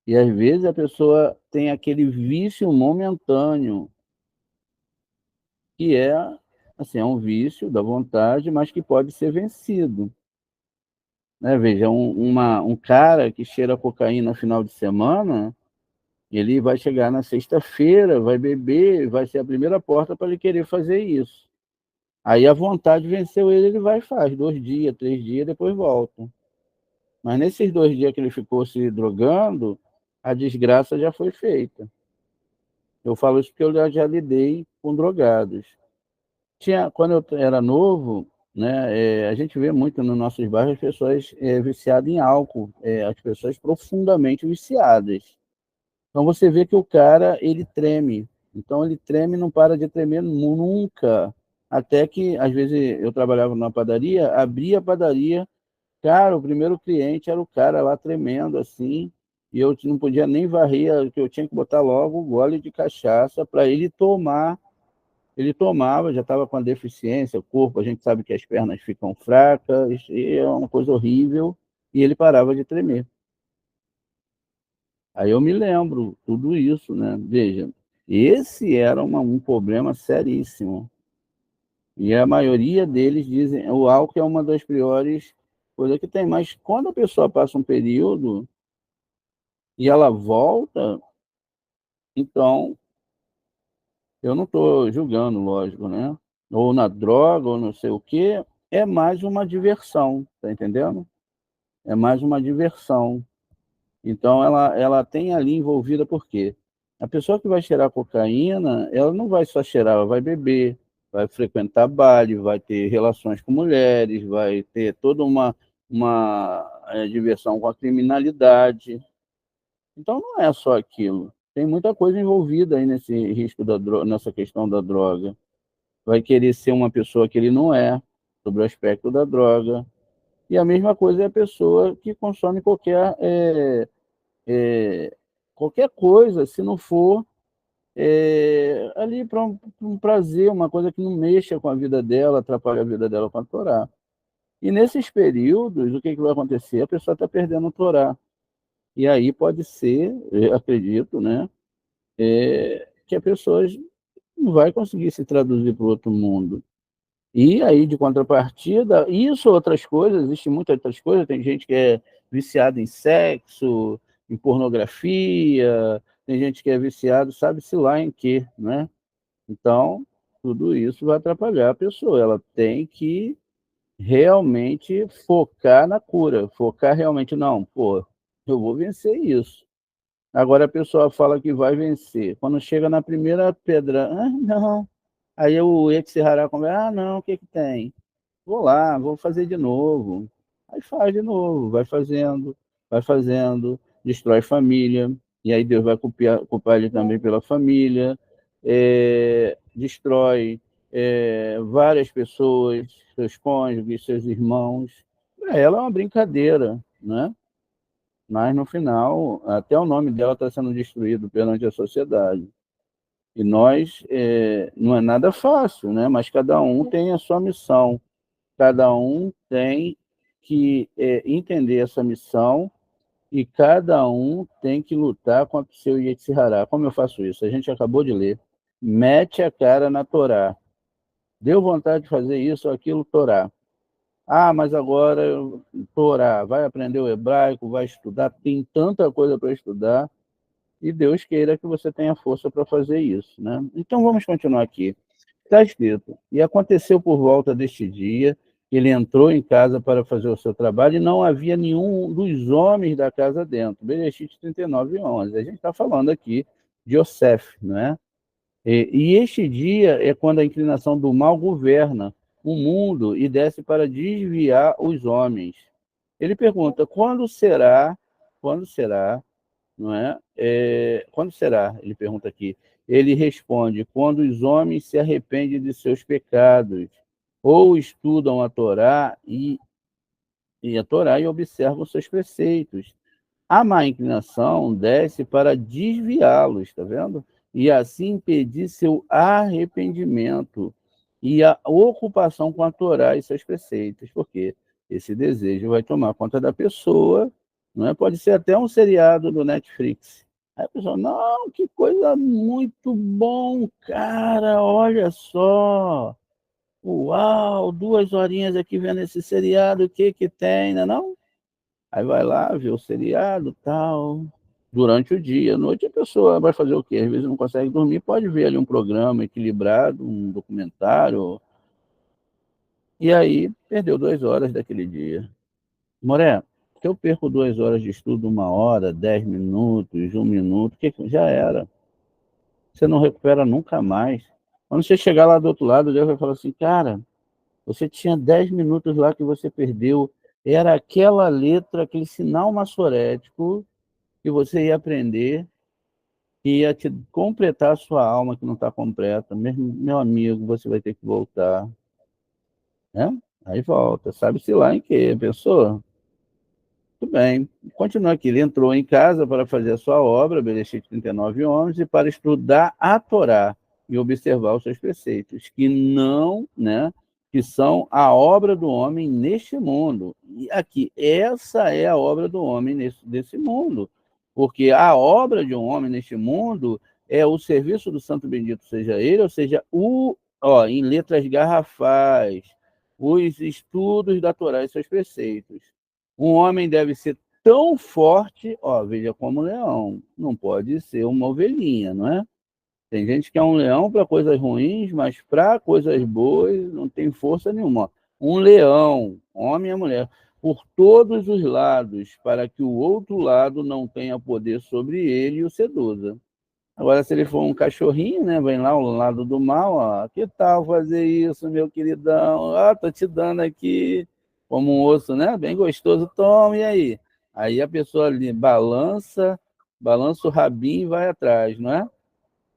E às vezes a pessoa tem aquele vício momentâneo, que é, assim, é um vício da vontade, mas que pode ser vencido. Né? Veja, um cara que cheira cocaína no final de semana, ele vai chegar na sexta-feira, vai beber, vai ser a primeira porta para ele querer fazer isso. Aí a vontade venceu ele, ele vai e faz 2 dias, 3 dias, depois volta. Mas nesses 2 dias que ele ficou se drogando, a desgraça já foi feita. Eu falo isso porque eu já lidei com drogados. Quando eu era novo, né, a gente vê muito nos nossos bairros as pessoas viciadas em álcool, as pessoas profundamente viciadas. Então você vê que o cara, ele treme. Então ele treme e não para de tremer nunca. Até que, às vezes, eu trabalhava numa padaria, abria a padaria, cara, o primeiro cliente era o cara lá tremendo assim, e eu não podia nem varrer, que eu tinha que botar logo o gole de cachaça para ele tomar. Ele tomava, já estava com a deficiência, o corpo, a gente sabe que as pernas ficam fracas, e é uma coisa horrível, e ele parava de tremer. Aí eu me lembro tudo isso, né? Veja, esse era um problema seríssimo. E a maioria deles dizem o álcool é uma das piores coisas que tem. Mas quando a pessoa passa um período e ela volta, então eu não estou julgando, lógico, né? Ou na droga, ou não sei o quê, é mais uma diversão, tá entendendo? É mais uma diversão. Então, ela tem ali envolvida por quê? A pessoa que vai cheirar cocaína, ela não vai só cheirar, ela vai beber, vai frequentar baile, vai ter relações com mulheres, vai ter toda uma diversão com a criminalidade. Então, não é só aquilo. Tem muita coisa envolvida aí nesse risco nessa questão da droga. Vai querer ser uma pessoa que ele não é, sobre o aspecto da droga. E a mesma coisa é a pessoa que consome qualquer coisa, se não for ali para um prazer, uma coisa que não mexa com a vida dela, atrapalha a vida dela com a Torá. E nesses períodos, o que vai acontecer? A pessoa está perdendo o Torá. E aí pode ser, eu acredito, né, que a pessoa não vai conseguir se traduzir para o outro mundo. E aí, de contrapartida, isso, outras coisas, existem muitas outras coisas, tem gente que é viciada em sexo, em pornografia, tem gente que é viciado, sabe-se lá em quê, né? Então, tudo isso vai atrapalhar a pessoa. Ela tem que realmente focar na cura, focar realmente, não, pô, eu vou vencer isso. Agora a pessoa fala que vai vencer. Quando chega na primeira pedra, ah, não. Aí o Yetzihará conversa, ah, não, o que que tem? Vou lá, vou fazer de novo. Aí faz de novo, vai fazendo, destrói família, e aí Deus vai culpar ele também pela família, destrói várias pessoas, seus cônjuges, seus irmãos. Para ela é uma brincadeira, né? Mas no final, até o nome dela está sendo destruído perante a sociedade. E nós, não é nada fácil, né? Mas cada um tem a sua missão. Cada um tem que entender essa missão e cada um tem que lutar contra o seu Yetzirará. Como eu faço isso? A gente acabou de ler. Mete a cara na Torá. Deu vontade de fazer isso ou aquilo, Torá. Ah, mas agora, Torá, vai aprender o hebraico, vai estudar, tem tanta coisa para estudar, e Deus queira que você tenha força para fazer isso, né? Então vamos continuar aqui. Está escrito, e aconteceu por volta deste dia, ele entrou em casa para fazer o seu trabalho e não havia nenhum dos homens da casa dentro. Bereshit 39, 11. A gente está falando aqui de Yosef, não é? E este dia é quando a inclinação do mal governa o mundo e desce para desviar os homens. Ele pergunta, quando será, não é? Quando será? Ele pergunta aqui. Ele responde, quando os homens se arrependem de seus pecados, ou estudam a Torá e observam seus preceitos. A má inclinação desce para desviá-los, está vendo? E assim impedir seu arrependimento e a ocupação com a Torá e seus preceitos, porque esse desejo vai tomar conta da pessoa, não é? Pode ser até um seriado do Netflix. Aí a pessoa, não, que coisa muito bom, cara, olha só. Uau, 2 horinhas aqui vendo esse seriado, o que que tem, não? Aí vai lá, vê o seriado, tal, durante o dia. À noite a pessoa vai fazer o quê? Às vezes não consegue dormir, pode ver ali um programa equilibrado, um documentário, e aí perdeu 2 horas daquele dia. Moré, se eu perco 2 horas de estudo, 1 hora, 10 minutos, 1 minuto, já era. Você não recupera nunca mais. Quando você chegar lá do outro lado, Deus vai falar assim, cara, você tinha 10 minutos lá que você perdeu, era aquela letra, aquele sinal maçorético que você ia aprender, que ia te completar a sua alma que não está completa. Meu amigo, você vai ter que voltar. Né? Aí volta. Sabe-se lá em quê, pessoa? Muito bem. Continua aqui. Ele entrou em casa para fazer a sua obra, Bereshit 39, 11, e para estudar a Torá e observar os seus preceitos, que não, né, que são a obra do homem neste mundo. E aqui, essa é a obra do homem desse mundo. Porque a obra de um homem neste mundo é o serviço do Santo Bendito seja ele, ou seja, em letras garrafais, os estudos da Torá e seus preceitos. Um homem deve ser tão forte, veja como um leão, não pode ser uma ovelhinha, não é? Tem gente que é um leão para coisas ruins, mas para coisas boas não tem força nenhuma. Um leão, homem e mulher, por todos os lados, para que o outro lado não tenha poder sobre ele e o seduza. Agora, se ele for um cachorrinho, né, vem lá ao lado do mal, que tal fazer isso, meu queridão? Tô te dando aqui como um osso, né, bem gostoso, toma, e aí? Aí a pessoa ali balança o rabinho e vai atrás, não é?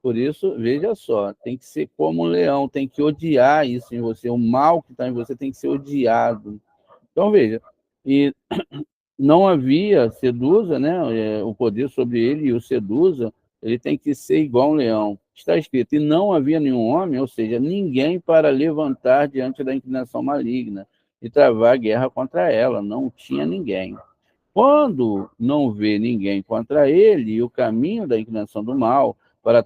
Por isso, veja só, tem que ser como um leão, tem que odiar isso em você, o mal que está em você tem que ser odiado. Então, veja, e não havia seduza, né? O poder sobre ele e o seduza, ele tem que ser igual a um leão. Está escrito, e não havia nenhum homem, ou seja, ninguém para levantar diante da inclinação maligna e travar guerra contra ela. Não tinha ninguém. Quando não vê ninguém contra ele, e o caminho da inclinação do mal para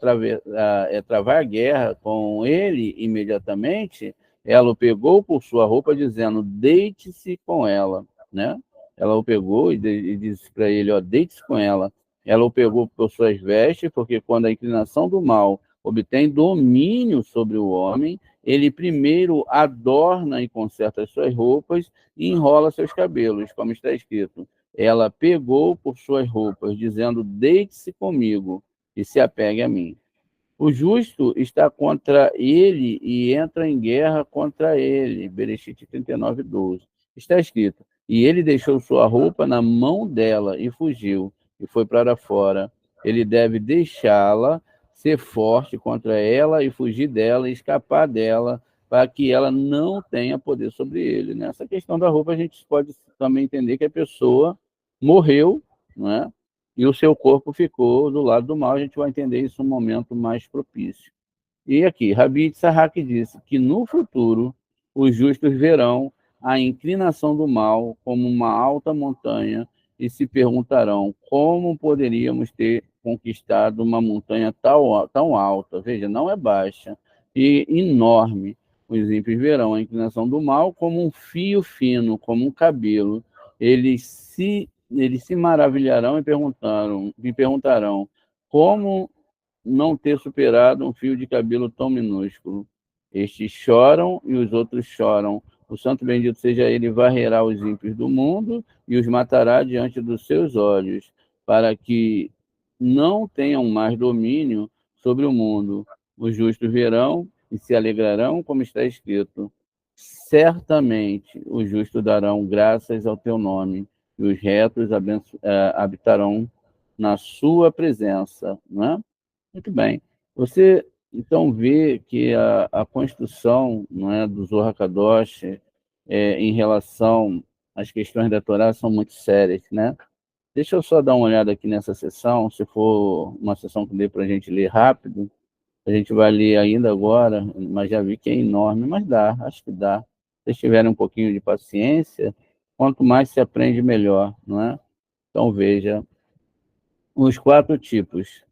travar guerra com ele imediatamente, ela o pegou por sua roupa, dizendo, deite-se com ela, né? Ela o pegou e disse para ele, deite-se com ela. Ela o pegou por suas vestes, porque quando a inclinação do mal obtém domínio sobre o homem, ele primeiro adorna e conserta as suas roupas e enrola seus cabelos, como está escrito. Ela pegou por suas roupas, dizendo, deite-se comigo e se apegue a mim. O justo está contra ele e entra em guerra contra ele. Bereshit 39, 12. Está escrito, e ele deixou sua roupa na mão dela e fugiu, e foi para fora. Ele deve deixá-la, ser forte contra ela e fugir dela, e escapar dela, para que ela não tenha poder sobre ele. Nessa questão da roupa, a gente pode também entender que a pessoa morreu, não é? E o seu corpo ficou do lado do mal. A gente vai entender isso num momento mais propício. E aqui, Rabi Tzahak disse que no futuro os justos verão a inclinação do mal como uma alta montanha e se perguntarão como poderíamos ter conquistado uma montanha tão alta. Veja, não é baixa e enorme. Os ímpios verão a inclinação do mal como um fio fino, como um cabelo. Eles se maravilharão e perguntarão como não ter superado um fio de cabelo tão minúsculo. Estes choram e os outros choram. O santo bendito seja ele, varrerá os ímpios do mundo e os matará diante dos seus olhos, para que não tenham mais domínio sobre o mundo. Os justos verão e se alegrarão, como está escrito. Certamente os justos darão graças ao teu nome e os retos habitarão na sua presença, não é? Muito bem. Você, então, vê que a construção, não é, do Zohar Kadosh em relação às questões da Torá são muito sérias, né? Deixa eu só dar uma olhada aqui nessa sessão, se for uma sessão que dê para a gente ler rápido, a gente vai ler ainda agora, mas já vi que é enorme, mas dá, acho que dá. Se vocês tiverem um pouquinho de paciência, quanto mais se aprende, melhor, não é? Então, veja, os 4 tipos.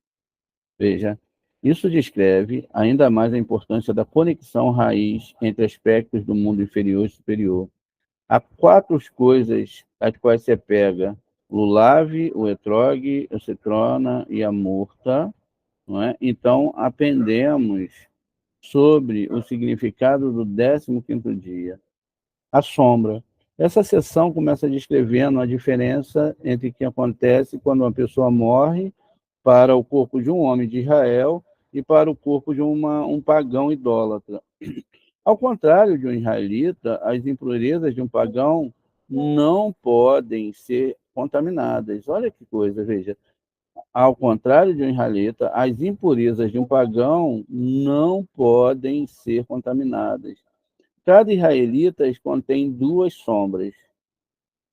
Veja, isso descreve ainda mais a importância da conexão raiz entre aspectos do mundo inferior e superior. Há 4 coisas às quais se apega: o lulave, o etrog, a citrona e a murta, não é? Então, aprendemos sobre o significado do 15º dia, a sombra. Essa seção começa descrevendo a diferença entre o que acontece quando uma pessoa morre para o corpo de um homem de Israel e para o corpo de um pagão idólatra. Ao contrário de um israelita, as impurezas de um pagão não podem ser contaminadas. Olha que coisa, veja. Ao contrário de um israelita, as impurezas de um pagão não podem ser contaminadas. Cada israelita contém 2 sombras.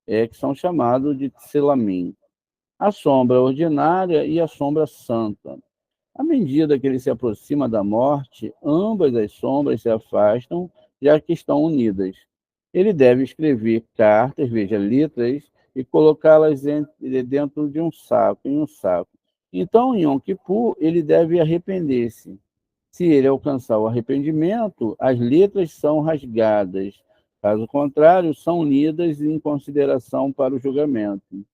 que são chamados de Tselamim. A sombra ordinária e a sombra santa. À medida que ele se aproxima da morte, ambas as sombras se afastam, já que estão unidas. Ele deve escrever cartas, veja, letras, e colocá-las dentro de um saco, em um saco. Então, em Yom Kippur, ele deve arrepender-se. Se ele alcançar o arrependimento, as letras são rasgadas. Caso contrário, são unidas em consideração para o julgamento.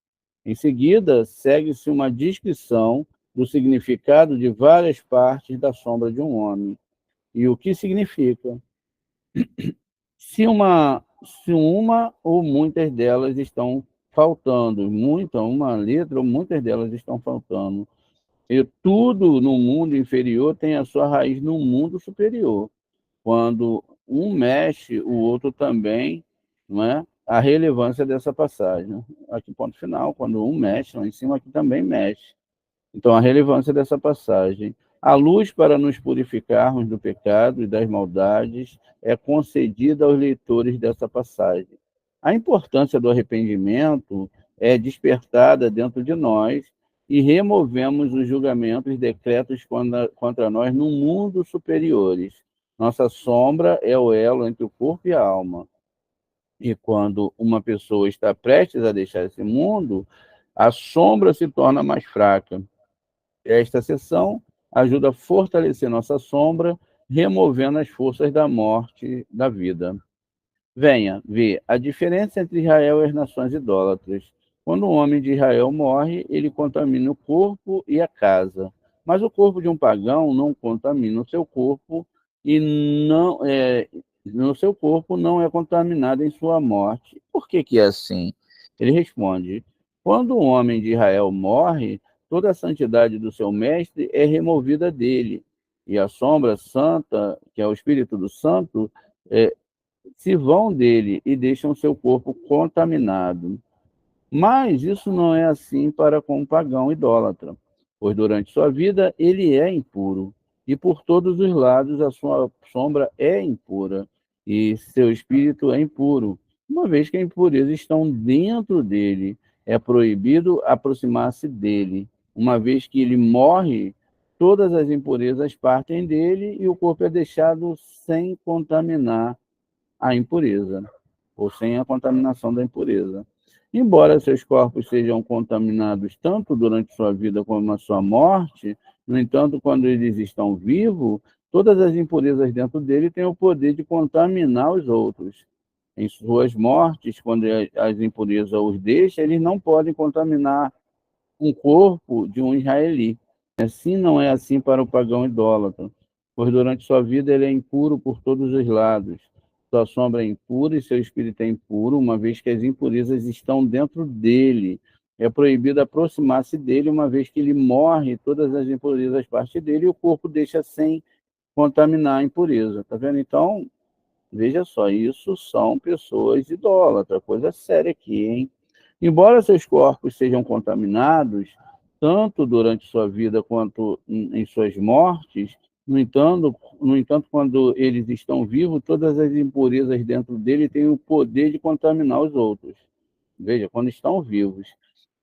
Em seguida, segue-se uma descrição do significado de várias partes da sombra de um homem e o que significa. Se uma ou muitas delas estão faltando, uma letra ou muitas delas estão faltando, e tudo no mundo inferior tem a sua raiz no mundo superior. Quando um mexe, o outro também, não é? A relevância dessa passagem. Aqui, ponto final, quando um mexe, lá em cima aqui também mexe. Então, a relevância dessa passagem. A luz para nos purificarmos do pecado e das maldades é concedida aos leitores dessa passagem. A importância do arrependimento é despertada dentro de nós e removemos os julgamentos decretos contra nós no mundo superiores. Nossa sombra é o elo entre o corpo e a alma. E quando uma pessoa está prestes a deixar esse mundo, a sombra se torna mais fraca. Esta sessão ajuda a fortalecer nossa sombra, removendo as forças da morte da vida. Venha ver a diferença entre Israel e as nações idólatras. Quando um homem de Israel morre, ele contamina o corpo e a casa. Mas o corpo de um pagão não contamina o seu corpo e no seu corpo não é contaminado em sua morte. Por que que é assim? Ele responde: quando um homem de Israel morre, toda a santidade do seu mestre é removida dele, e a sombra santa, que é o Espírito do Santo, se vão dele e deixam seu corpo contaminado. Mas isso não é assim para com o pagão idólatra, pois durante sua vida ele é impuro, e por todos os lados a sua sombra é impura, e seu espírito é impuro, uma vez que a impureza estão dentro dele. É proibido aproximar-se dele, uma vez que ele morre, todas as impurezas partem dele e o corpo é deixado sem contaminar a impureza, ou sem a contaminação da impureza. Embora seus corpos sejam contaminados tanto durante sua vida como na sua morte, no entanto, quando eles estão vivos, todas as impurezas dentro dele têm o poder de contaminar os outros. Em suas mortes, quando as impurezas os deixam, eles não podem contaminar um corpo de um israelita. Assim não é assim para o pagão idólatra, pois durante sua vida ele é impuro por todos os lados. Sua sombra é impura e seu espírito é impuro, uma vez que as impurezas estão dentro dele. É proibido aproximar-se dele, uma vez que ele morre, todas as impurezas partem dele e o corpo deixa sem contaminar a impureza. Tá vendo? Então, veja só, isso são pessoas idólatras, coisa séria aqui, hein? Embora seus corpos sejam contaminados, tanto durante sua vida quanto em suas mortes, no entanto, quando eles estão vivos, todas as impurezas dentro dele têm o poder de contaminar os outros. Veja, quando estão vivos.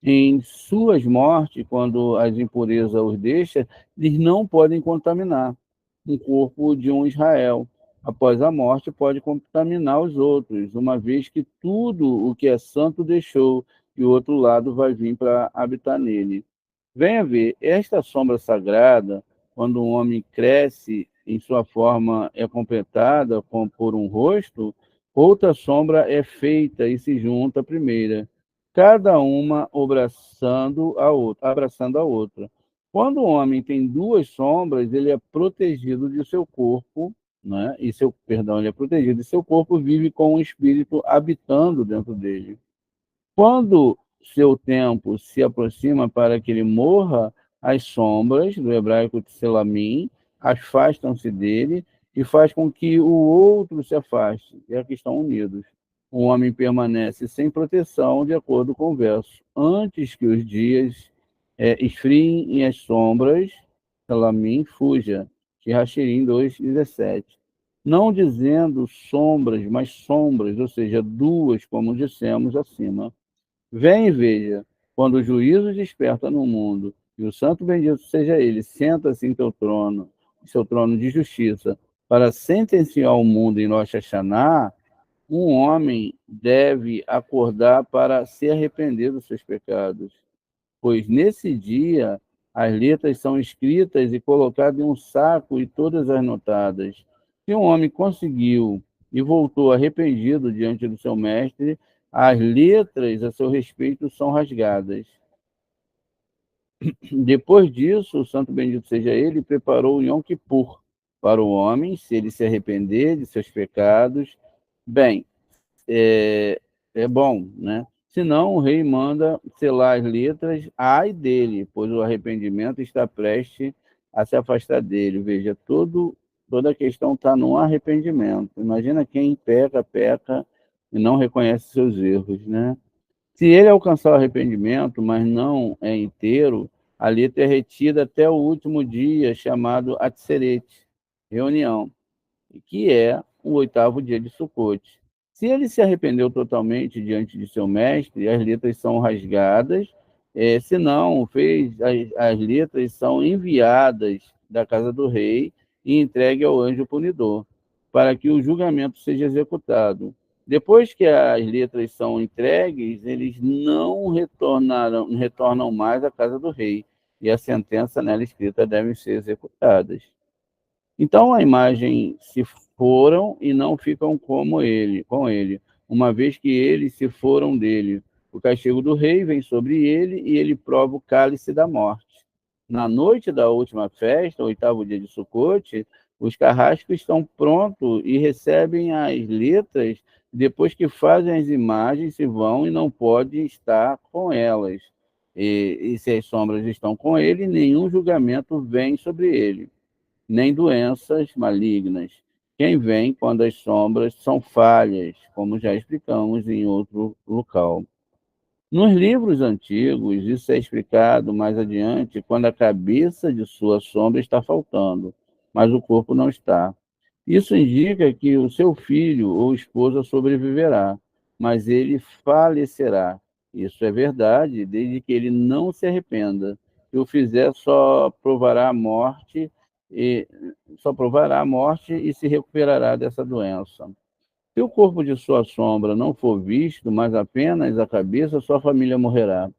Em suas mortes, quando as impurezas os deixam, eles não podem contaminar o corpo de um Israel. Após a morte, pode contaminar os outros, uma vez que tudo o que é santo deixou, e o outro lado vai vir para habitar nele. Venha ver, esta sombra sagrada, quando um homem cresce em sua forma é completada por um rosto, outra sombra é feita e se junta à primeira, cada uma abraçando a outra. Quando o homem tem duas sombras, ele é protegido de seu corpo, né? Ele é protegido de seu corpo, vive com o espírito habitando dentro dele. Quando seu tempo se aproxima para que ele morra, as sombras, do hebraico tselamim, afastam-se dele e faz com que o outro se afaste, é que estão unidos. O homem permanece sem proteção, de acordo com o verso. Antes que os dias esfriem e as sombras, tselamim, fuja. Rachirim 2:17. Não dizendo sombras, mas sombras, ou seja, duas, como dissemos acima. Vem e veja, quando o juízo desperta no mundo, e o santo bendito seja ele, senta-se em seu trono de justiça, para sentenciar o mundo em Rosh Hashanah, um homem deve acordar para se arrepender dos seus pecados, pois nesse dia as letras são escritas e colocadas em um saco e todas anotadas. Se um homem conseguiu e voltou arrependido diante do seu mestre, as letras a seu respeito são rasgadas. Depois disso, o santo bendito seja ele, preparou o Yom Kippur para o homem, se ele se arrepender de seus pecados. Bem, é bom, né? Senão, o rei manda selar as letras, ai dele, pois o arrependimento está prestes a se afastar dele. Veja, toda a questão está no arrependimento. Imagina quem peca e não reconhece seus erros, né? Se ele alcançar o arrependimento, mas não é inteiro, a letra é retida até o último dia, chamado Atzeret, reunião, que é o 8º dia de Sukkot. Se ele se arrependeu totalmente diante de seu mestre, as letras são rasgadas, se não fez, as letras são enviadas da casa do rei e entregue ao anjo punidor, para que o julgamento seja executado. Depois que as letras são entregues, eles não retornam mais à casa do rei, e a sentença nela escrita devem ser executadas. Então a imagem se foram e não ficam com ele, uma vez que eles se foram dele. O castigo do rei vem sobre ele e ele prova o cálice da morte. Na noite da última festa, 8º dia de Sucote, os carrascos estão prontos e recebem as letras. Depois que fazem as imagens, se vão e não podem estar com elas. E se as sombras estão com ele, nenhum julgamento vem sobre ele, nem doenças malignas. Quem vem quando as sombras são falhas, como já explicamos em outro local. Nos livros antigos, isso é explicado mais adiante quando a cabeça de sua sombra está faltando, mas o corpo não está. Isso indica que o seu filho ou esposa sobreviverá, mas ele falecerá. Isso é verdade, desde que ele não se arrependa. Se o fizer, só provará a morte e se recuperará dessa doença. Se o corpo de sua sombra não for visto, mas apenas a cabeça, sua família morrerá,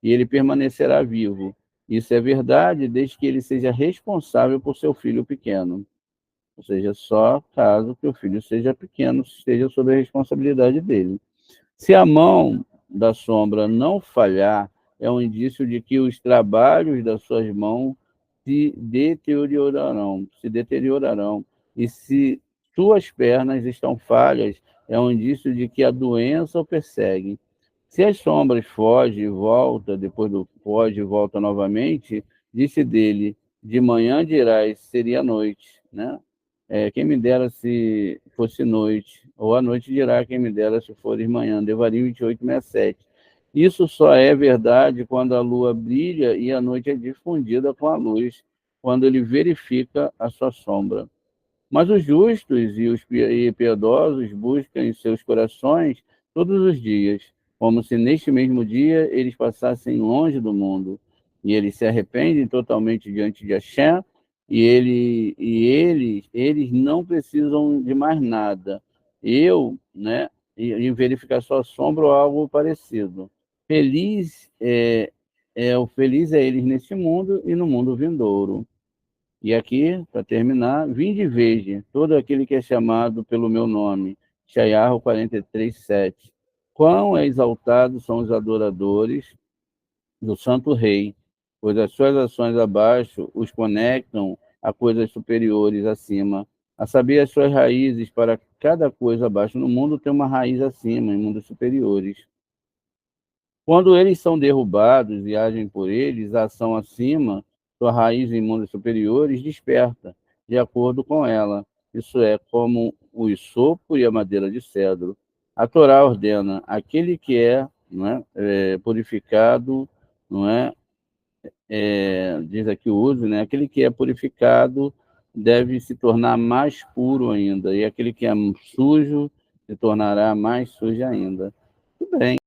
e ele permanecerá vivo. Isso é verdade, desde que ele seja responsável por seu filho pequeno. Ou seja, só caso que o filho seja pequeno, esteja sob a responsabilidade dele. Se a mão da sombra não falhar, é um indício de que os trabalhos das suas mãos se deteriorarão. E se suas pernas estão falhas, é um indício de que a doença o persegue. Se as sombras fogem e volta, depois do foge e volta novamente, disse dele, de manhã dirás, seria noite, né? Quem me dera se fosse noite, ou à noite dirá, quem me dera se for de manhã, Devarim 28:67. Isso só é verdade quando a lua brilha e a noite é difundida com a luz, quando ele verifica a sua sombra. Mas os justos e os piedosos buscam em seus corações todos os dias, como se neste mesmo dia eles passassem longe do mundo. E eles se arrependem totalmente diante de Hashem, eles não precisam de mais nada. Né, e verificar sua sombra ou algo parecido. Feliz é eles neste mundo e no mundo vindouro. E aqui, para terminar, vinde e veja todo aquele que é chamado pelo meu nome, Shayahu 43:7. Quão exaltados são os adoradores do Santo Rei, pois as suas ações abaixo os conectam a coisas superiores acima. A saber, as suas raízes para cada coisa abaixo no mundo tem uma raiz acima, em mundos superiores. Quando eles são derrubados e agem por eles, a ação acima, sua raiz em mundos superiores, desperta, de acordo com ela. Isso é como o isopo e a madeira de cedro. A Torá ordena aquele que purificado, não é? Diz aqui o uso, né? Aquele que é purificado deve se tornar mais puro ainda, e aquele que é sujo se tornará mais sujo ainda. Tudo bem.